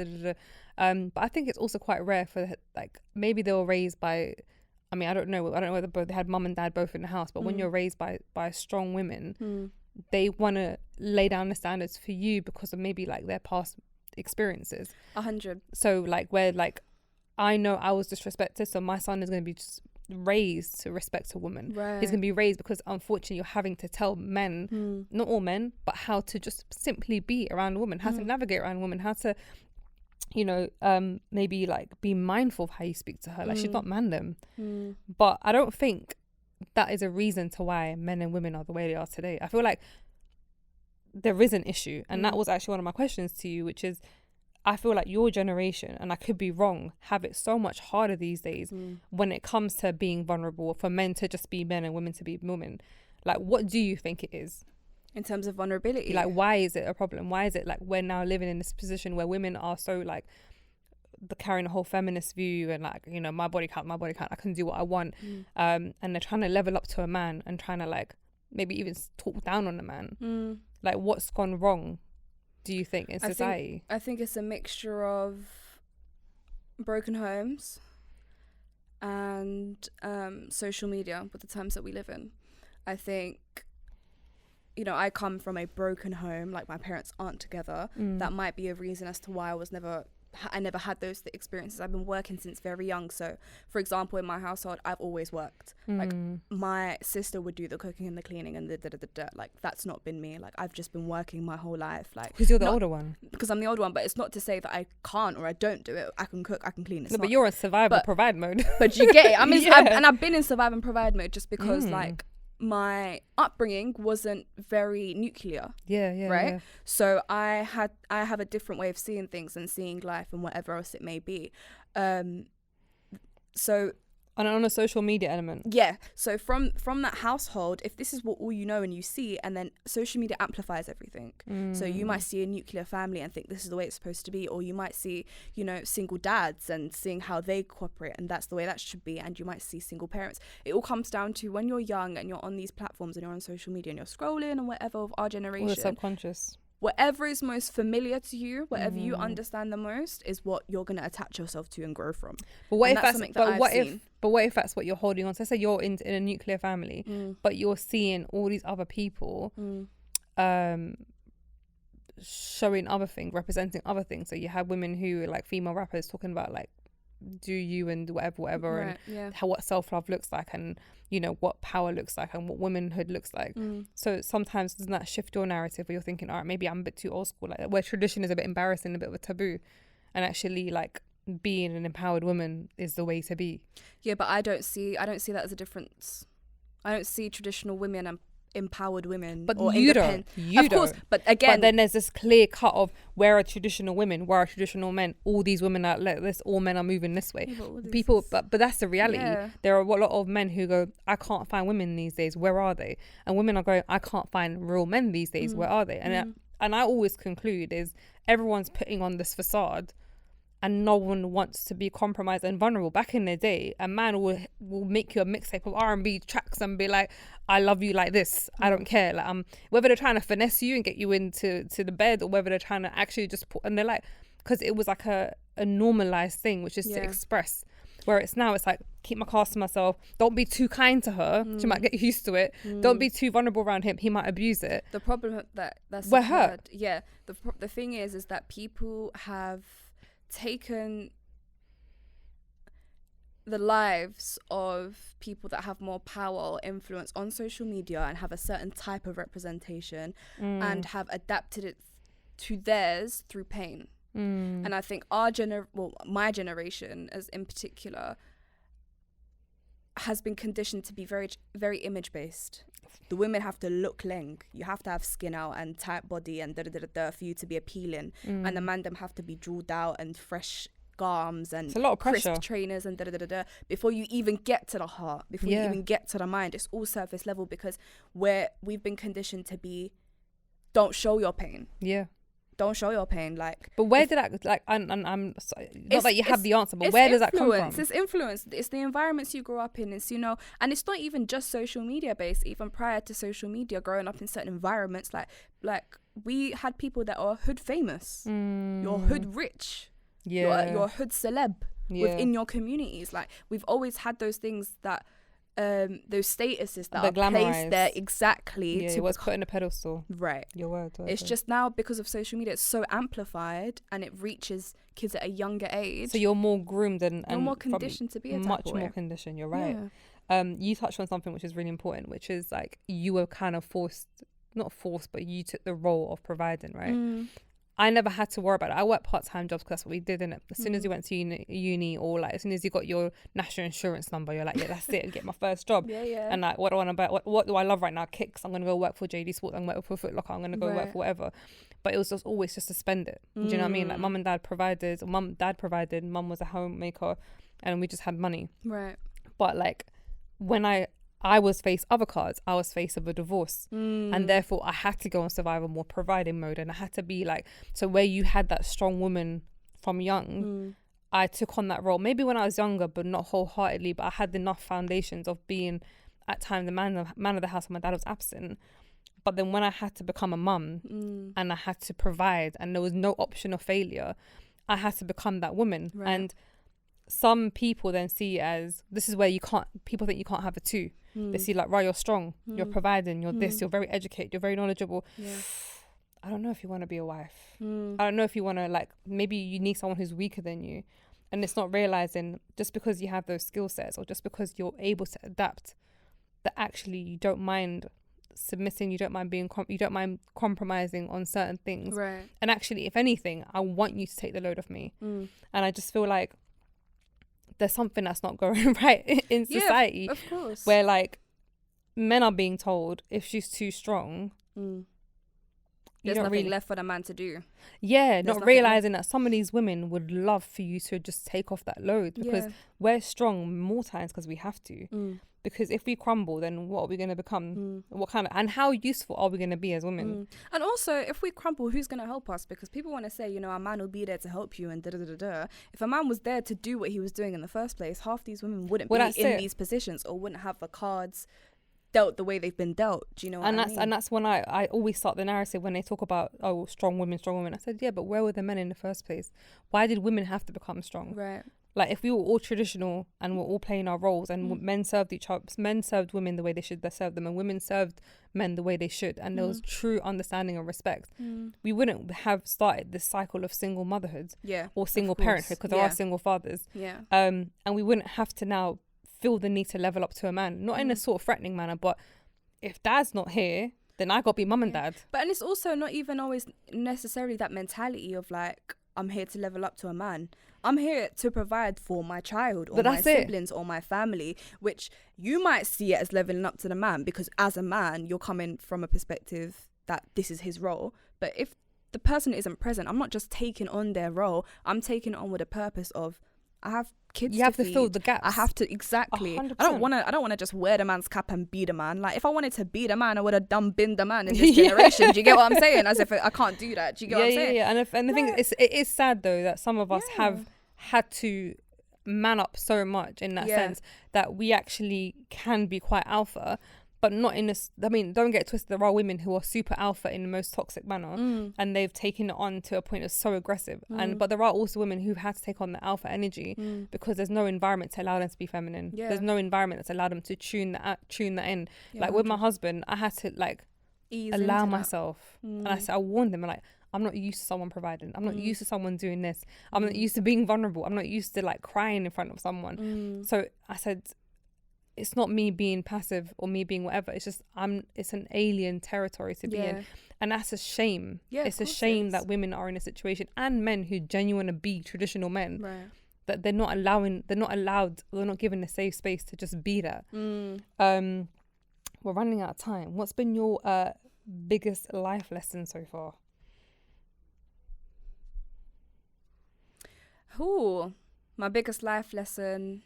but I think it's also quite rare for like, maybe they were raised by, I mean, I don't know whether they had mum and dad both in the house, but when you're raised by strong women, they want to lay down the standards for you because of maybe like their past experiences. 100. So like, where like I know I was disrespected, so my son is going to be just raised to respect a woman. Right. He's going to be raised because unfortunately you're having to tell men, not all men, but how to just simply be around a woman, how to navigate around a woman, how to maybe like be mindful of how you speak to her. Like, she's not mandem. But I don't think that is a reason to why men and women are the way they are today. I feel like there is an issue, and that was actually one of my questions to you, which is, I feel like your generation, and I could be wrong, have it so much harder these days when it comes to being vulnerable, for men to just be men and women to be women. Like, what do you think it is? In terms of vulnerability? Like, why is it a problem? Why is it like we're now living in this position where women are so like carrying a whole feminist view and like, my body count, I can do what I want. And they're trying to level up to a man and trying to like maybe even talk down on the man. Like, what's gone wrong, do you think, in society? I think it's a mixture of broken homes and social media with the times that we live in. I think, I come from a broken home, like my parents aren't together. That might be a reason as to why I never had those experiences. I've been working since very young. So, for example, in my household, I've always worked. Like, my sister would do the cooking and the cleaning and the da-da-da-da. Like, that's not been me. Like, I've just been working my whole life. Like, because you're the older one. Because I'm the older one, but it's not to say that I can't or I don't do it. I can cook, I can clean. No, but you're in survive and provide mode. But you get it. I mean, I've been in survive and provide mode just because, like, my upbringing wasn't very nuclear. Right. So I have a different way of seeing things and seeing life and whatever else it may be. So on a social media element. Yeah. So from that household, if this is what all you know and you see, and then social media amplifies everything. So you might see a nuclear family and think this is the way it's supposed to be, or you might see, you know, single dads and seeing how they cooperate and that's the way that should be, and you might see single parents. It all comes down to when you're young and you're on these platforms and you're on social media and you're scrolling and whatever of our generation. All the subconscious. Whatever is most familiar to you, whatever you understand the most, is what you're going to attach yourself to and grow from. But what And if that's that's something that what if that's what you're holding on to? Let's say you're in a nuclear family, but you're seeing all these other people showing other things, representing other things. So you have women who are like female rappers talking about like do you and whatever Right, and how what self-love looks like, and you know what power looks like and what womanhood looks like. So sometimes doesn't that shift your narrative where you're thinking, all right, maybe I'm a bit too old school, like where tradition is a bit embarrassing, a bit of a taboo, and actually like being an empowered woman is the way to be. Yeah, but I don't see that as a difference. I don't see traditional women and empowered women, But or you independent. don't. You Of course, don't. but again, But then there's this clear cut of where are traditional women, where are traditional men. All these women are like this. All men are moving this way. Yeah, but all this People, is- but that's the reality. Yeah. There are a lot of men who go, I can't find women these days. Where are they? And women are going, I can't find real men these days. Where are they? And I always conclude is everyone's putting on this facade, and no one wants to be compromised and vulnerable. Back in the day, a man will make you a mixtape of R&B tracks and be like, I love you like this. I don't care. Like whether they're trying to finesse you and get you into the bed, or whether they're trying to actually just put, and they're like, because it was like a normalized thing, which is to express. Where it's now, it's like, keep my class to myself. Don't be too kind to her. She might get used to it. Don't be too vulnerable around him. He might abuse it. the problem that's We're occurred- hurt. Yeah, the thing is that people have taken the lives of people that have more power or influence on social media and have a certain type of representation and have adapted it to theirs through pain. And I think my generation, as in particular, has been conditioned to be very, very image based. The women have to look leng. You have to have skin out and tight body and for you to be appealing. And the man them have to be jeweled out and fresh garms and It's a lot of crisp pressure. trainers and before you even get to the heart, before you even get to the mind. It's all surface level because we've been conditioned to be, don't show your pain. Yeah. Don't show your pain. But where did that, like, I'm sorry, not that you have the answer, but where does that come from? It's influence. It's the environments you grow up in. It's, you know, and it's not even just social media based. Even prior to social media, growing up in certain environments, like we had people that are hood famous. You're hood rich. Yeah. You're hood celeb within your communities. Like we've always had those things that those statuses that are placed there exactly Yeah, to what's put in a pedestal. right. Your word. It's just now because of social media, it's so amplified and it reaches kids at a younger age. so you're more groomed and more probably conditioned to be a type much of more way. conditioned. You're right. Yeah. You touched on something which is really important, which is like you were kind of not forced, but you took the role of providing, right? I never had to worry about it. I worked part-time jobs because that's what we did, innit? As soon as you went to uni or like as soon as you got your national insurance number, you're like, yeah, that's it, get my first job. Yeah. And like, what do I want to buy? What do I love right now? Kicks. I'm going to go work for JD Sports. I'm going to work for Foot Locker. I'm going to go work for whatever. But it was just always just to spend it. Do you know what I mean? Like mum and dad provided. Dad provided. Mum was a homemaker and we just had money. Right. But like when I was faced other cards, I was faced with a divorce, and therefore I had to go on survival more providing mode, and I had to be like, so where you had that strong woman from young, I took on that role maybe when I was younger, but not wholeheartedly, but I had enough foundations of being at times the man of the house when my dad was absent. But then when I had to become a mum and I had to provide and there was no option of failure, I had to become that woman. And some people then see it as, this is where people think you can't have a two. They see like, right, you're strong, you're providing, you're this, you're very educated, you're very knowledgeable. I don't know if you want to be a wife. I don't know if you want to, like, maybe you need someone who's weaker than you. And it's not realizing just because you have those skill sets or just because you're able to adapt, that actually you don't mind submitting, you don't mind you don't mind compromising on certain things. Right. And actually, if anything, I want you to take the load off me. And I just feel like there's something that's not going right in society. Of course. Where like men are being told if she's too strong, there's don't nothing really left for the man to do. Yeah, There's not nothing realizing that some of these women would love for you to just take off that load, because we're strong more times because we have to. Because if we crumble, then what are we going to become? What kind of, and how useful are we going to be as women? And also, if we crumble, who's going to help us? Because people want to say, you know, a man will be there to help you and da-da-da-da. If a man was there to do what he was doing in the first place, half these women wouldn't be in these positions, or wouldn't have the cards dealt the way they've been dealt. Do you know what I mean? And that's when I always start the narrative when they talk about, oh, strong women. I said, yeah, but where were the men in the first place? Why did women have to become strong? Right. Like, if we were all traditional and we're all playing our roles, and men served each other, men served women the way they should serve them, and women served men the way they should, and there was true understanding and respect, we wouldn't have started this cycle of single motherhood or single parenthood, because there are single fathers. And we wouldn't have to now feel the need to level up to a man, not in a sort of threatening manner, but if dad's not here, then I got to be mum and dad. But, and it's also not even always necessarily that mentality of like, I'm here to level up to a man. I'm here to provide for my child or my siblings or my family, which you might see it as leveling up to the man, because as a man, you're coming from a perspective that this is his role. But if the person isn't present, I'm not just taking on their role. I'm taking it on with a purpose of, I have kids. You have to fill the gaps. I have to, exactly. 100%. I don't want to just wear the man's cap and be the man. Like, if I wanted to be the man, I would have been the man in this generation. Do you get what I'm saying? As if I can't do that. Do you get what I'm saying? Yeah. And the thing is, it is sad though that some of us have had to man up so much in that sense that we actually can be quite alpha, but not in this. I mean, don't get twisted. There are women who are super alpha in the most toxic manner, and they've taken it on to a point that's so aggressive. But there are also women who've had to take on the alpha energy because there's no environment to allow them to be feminine. There's no environment that's allowed them to tune that in. Like with my husband, I had to like allow myself, and I warned them, like, I'm not used to someone providing. I'm not used to someone doing this. I'm not used to being vulnerable. I'm not used to like crying in front of someone. So I said, it's not me being passive or me being whatever. It's just it's an alien territory to be in. And that's a shame. It's a shame that women are in a situation, and men who genuinely be traditional men, that they're not given a safe space to just be that. We're running out of time. What's been your biggest life lesson so far? Ooh, my biggest life lesson: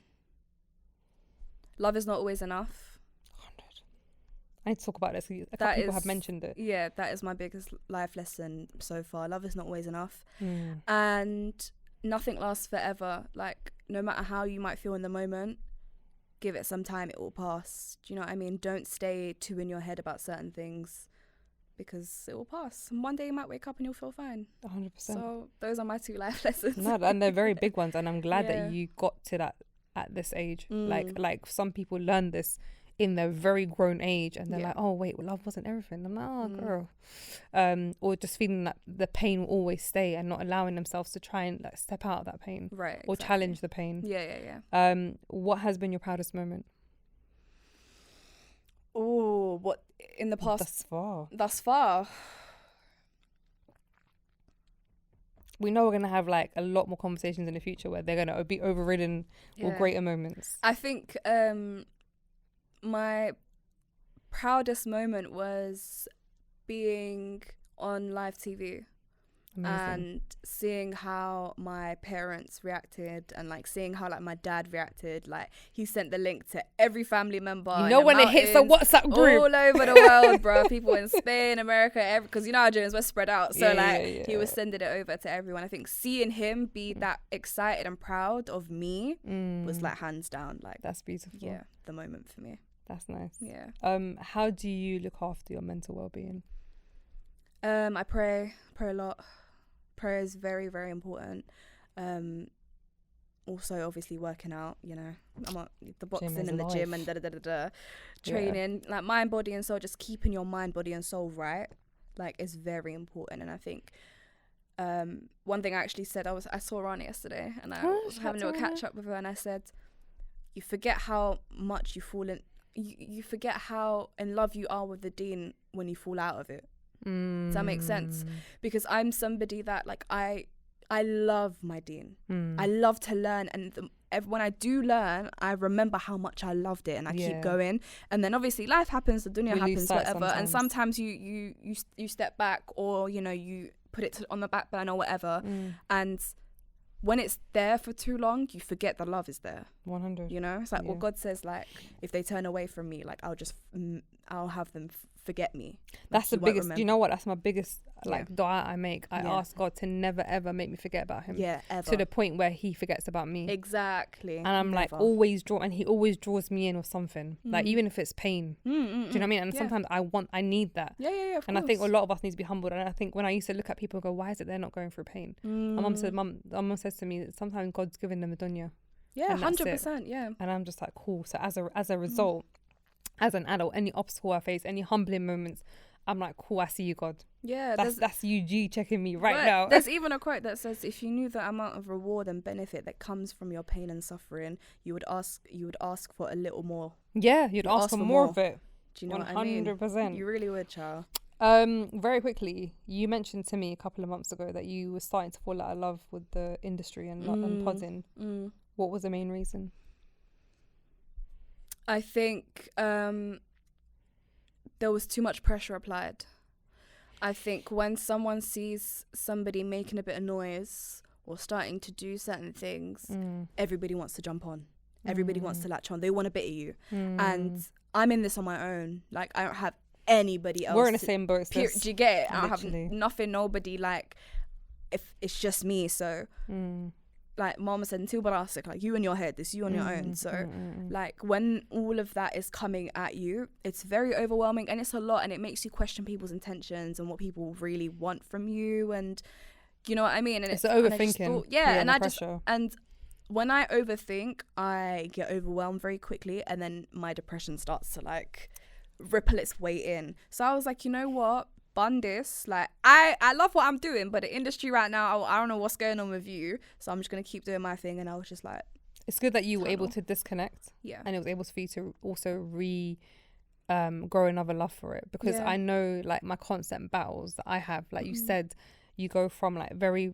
love is not always enough. 100. I need to talk about this. A couple people have mentioned it. Yeah, that is my biggest life lesson so far. Love is not always enough, and nothing lasts forever. Like, no matter how you might feel in the moment, give it some time. It will pass. Do you know what I mean? Don't stay too in your head about certain things, because it will pass. And one day you might wake up and you'll feel fine. 100%. So those are my 2 life lessons. No, and they're very big ones. And I'm glad that you got to that at this age. Like some people learn this in their very grown age, and they're like, oh wait, well, love wasn't everything. I'm like, oh girl. Or just feeling that the pain will always stay, and not allowing themselves to try and like step out of that pain. Right. Or challenge the pain. Yeah. What has been your proudest moment? Oh, what in the past? Thus far. We know we're going to have like a lot more conversations in the future where they're going to be overridden with greater moments. I think my proudest moment was being on live TV. Amazing. And seeing how my parents reacted, and like seeing how like my dad reacted. Like, he sent the link to every family member. You know, when it hits the WhatsApp group all over the world, bro. People in Spain, America, because you know how Nigerians were spread out. So he was sending it over to everyone. I think seeing him be that excited and proud of me was like hands down. Like, that's beautiful. Yeah, the moment for me. That's nice. Yeah. How do you look after your mental well-being? I pray a lot. Prayer is very, very important. Also, obviously, working out. You know, I'm at the boxing and the gym and training, like mind, body, and soul. Just keeping your mind, body, and soul right, like, is very important. And I think one thing I actually said, I saw Rani yesterday, and I was having a little catch up with her, and I said, you forget how much you fall in. You forget how in love you are with the deen when you fall out of it. Does that make sense? Because I'm somebody that, like, I I love my deen. I love to learn, and when I do learn, I remember how much I loved it, and I keep going. And then obviously life happens, the dunya happens, whatever. And sometimes you step back, or you put it on the back burner or whatever. And when it's there for too long, you forget the love is there. 100. It's like what God says, like, if they turn away from me, like I'll have them forget me. That's the biggest. Do you know what? That's my biggest dua I make. I ask God to never ever make me forget about him. Yeah, ever. To the point where he forgets about me. Exactly. And I'm like always and he always draws me in with something. Like even if it's pain. Do you know what I mean? And sometimes I need that. Yeah. Of and course. I think a lot of us need to be humbled. And I think when I used to look at people and go, why is it they're not going through pain? My mum says to me that sometimes God's giving them a dunya. Yeah, 100%. Yeah. And I'm just like, cool. So as a result, as an adult, any obstacle I face, any humbling moments, I'm like, cool, I see you, God. Yeah. That's UG checking me right now. There's even a quote that says, if you knew the amount of reward and benefit that comes from your pain and suffering, you would ask for a little more. Yeah, you'd ask for more of it. Do you know what I mean? 100%. You really would, child. Very quickly, you mentioned to me a couple of months ago that you were starting to fall out of love with the industry and podding. What was the main reason? I think there was too much pressure applied. I think when someone sees somebody making a bit of noise or starting to do certain things, everybody wants to jump on. Everybody wants to latch on. They want a bit of you. And I'm in this on my own. Like, I don't have anybody else. We're in the same boat. Do you get it? I don't Literally. have nothing, nobody. Like, if it's just me. So, like Mama said, until Barasik, like, you in your head, it's you on your own. So, like, when all of that is coming at you, it's very overwhelming, and it's a lot, and it makes you question people's intentions and what people really want from you, and you know what I mean. And it's overthinking. And when I overthink, I get overwhelmed very quickly, and then my depression starts to like ripple its way in. So I was like, you know what? Bun this. Like, I love what I'm doing, but the industry right now, I don't know what's going on with you. So I'm just going to keep doing my thing. And I was just like, it's good that you were able to disconnect. Yeah. And it was able for you to also grow another love for it. Because I know, like, my constant battles that I have, like you said, you go from like very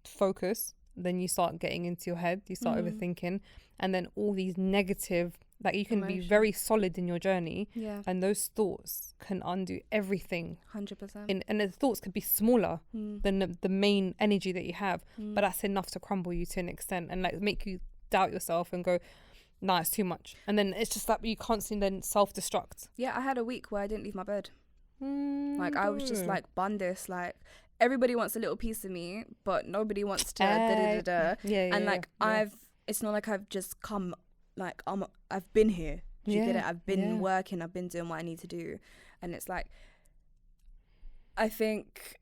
focused, then you start getting into your head, you start overthinking, and then all these negative, like, you can be very solid in your journey, and those thoughts can undo everything. 100%. And the thoughts could be smaller than the main energy that you have, but that's enough to crumble you to an extent and like make you doubt yourself and go, nah, it's too much. And then it's just like you constantly then self-destruct. Yeah, I had a week where I didn't leave my bed. Like, I was just like, bun this. Like, everybody wants a little piece of me, but nobody wants to it's not like I've just come, like, I've been here. Do you get it? I've been working, I've been doing what I need to do. And it's like, I think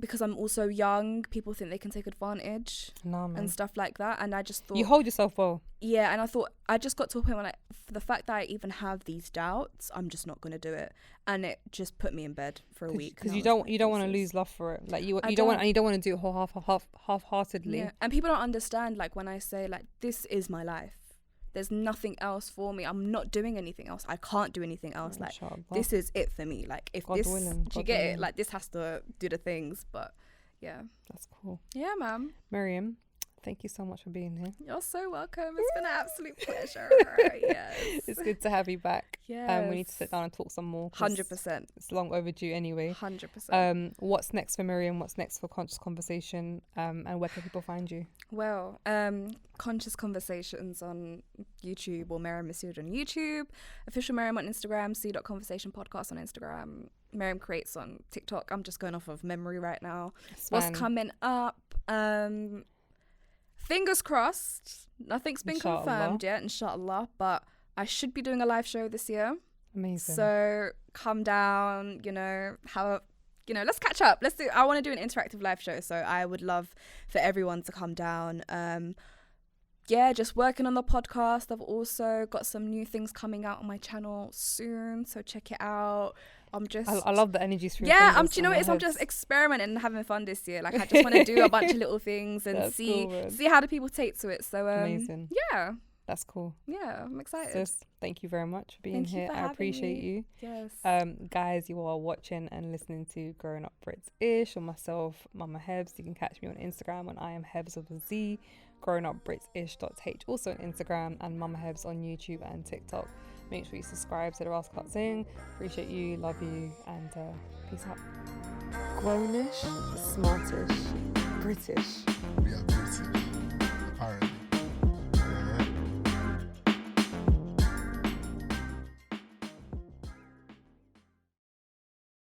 because I'm also young, people think they can take advantage and stuff like that. And I just thought, you hold yourself well. Yeah, and I thought, I just got to a point where, like, for the fact that I even have these doubts, I'm just not going to do it. And it just put me in bed for a week. Because you don't want to lose love for it. Like, you don't want to do it half-heartedly. Yeah. And people don't understand, like, when I say, like, this is my life. There's nothing else for me. I'm not doing anything else. I can't do anything else. Like, this is it for me. Like, if this, do you get it? Like, this has to do the things. But yeah, that's cool. Yeah, ma'am. Meriam, thank you so much for being here. You're so welcome. It's been an absolute pleasure. Yes, it's good to have you back. Yeah, we need to sit down and talk some more. 100%. It's long overdue anyway. 100%. What's next for Meriam? What's next for Conscious Conversation? And where can people find you? Well, Conscious Conversations on YouTube, or Meriam Masood on YouTube, official Meriam on Instagram, c.conversation podcast on Instagram, Meriam Creates on TikTok. I'm just going off of memory right now. What's coming up? Fingers crossed. Nothing's been confirmed yet, inshallah, but I should be doing a live show this year. Amazing. So come down, let's catch up. I want to do an interactive live show, so I would love for everyone to come down. Just working on the podcast. I've also got some new things coming out on my channel soon, so check it out. I love the energy through. Yeah, I'm just experimenting and having fun this year. Like, I just want to do a bunch of little things and see how the people take to it. So amazing. Yeah. That's cool. Yeah, I'm excited. Sis, thank you very much for being Thank you here. for I having appreciate me. you. Yes. Guys, you are watching and listening to Growing Up British, or myself, Mama Hebz. You can catch me on Instagram when I am Hebz with a Z, growingupbritish.h, also on Instagram, and Mama Hebz on YouTube and TikTok. Make sure you subscribe to the Rascal Cut Sing. Appreciate you, love you, and peace out. Grownish, smartish, British. We are British, apparently.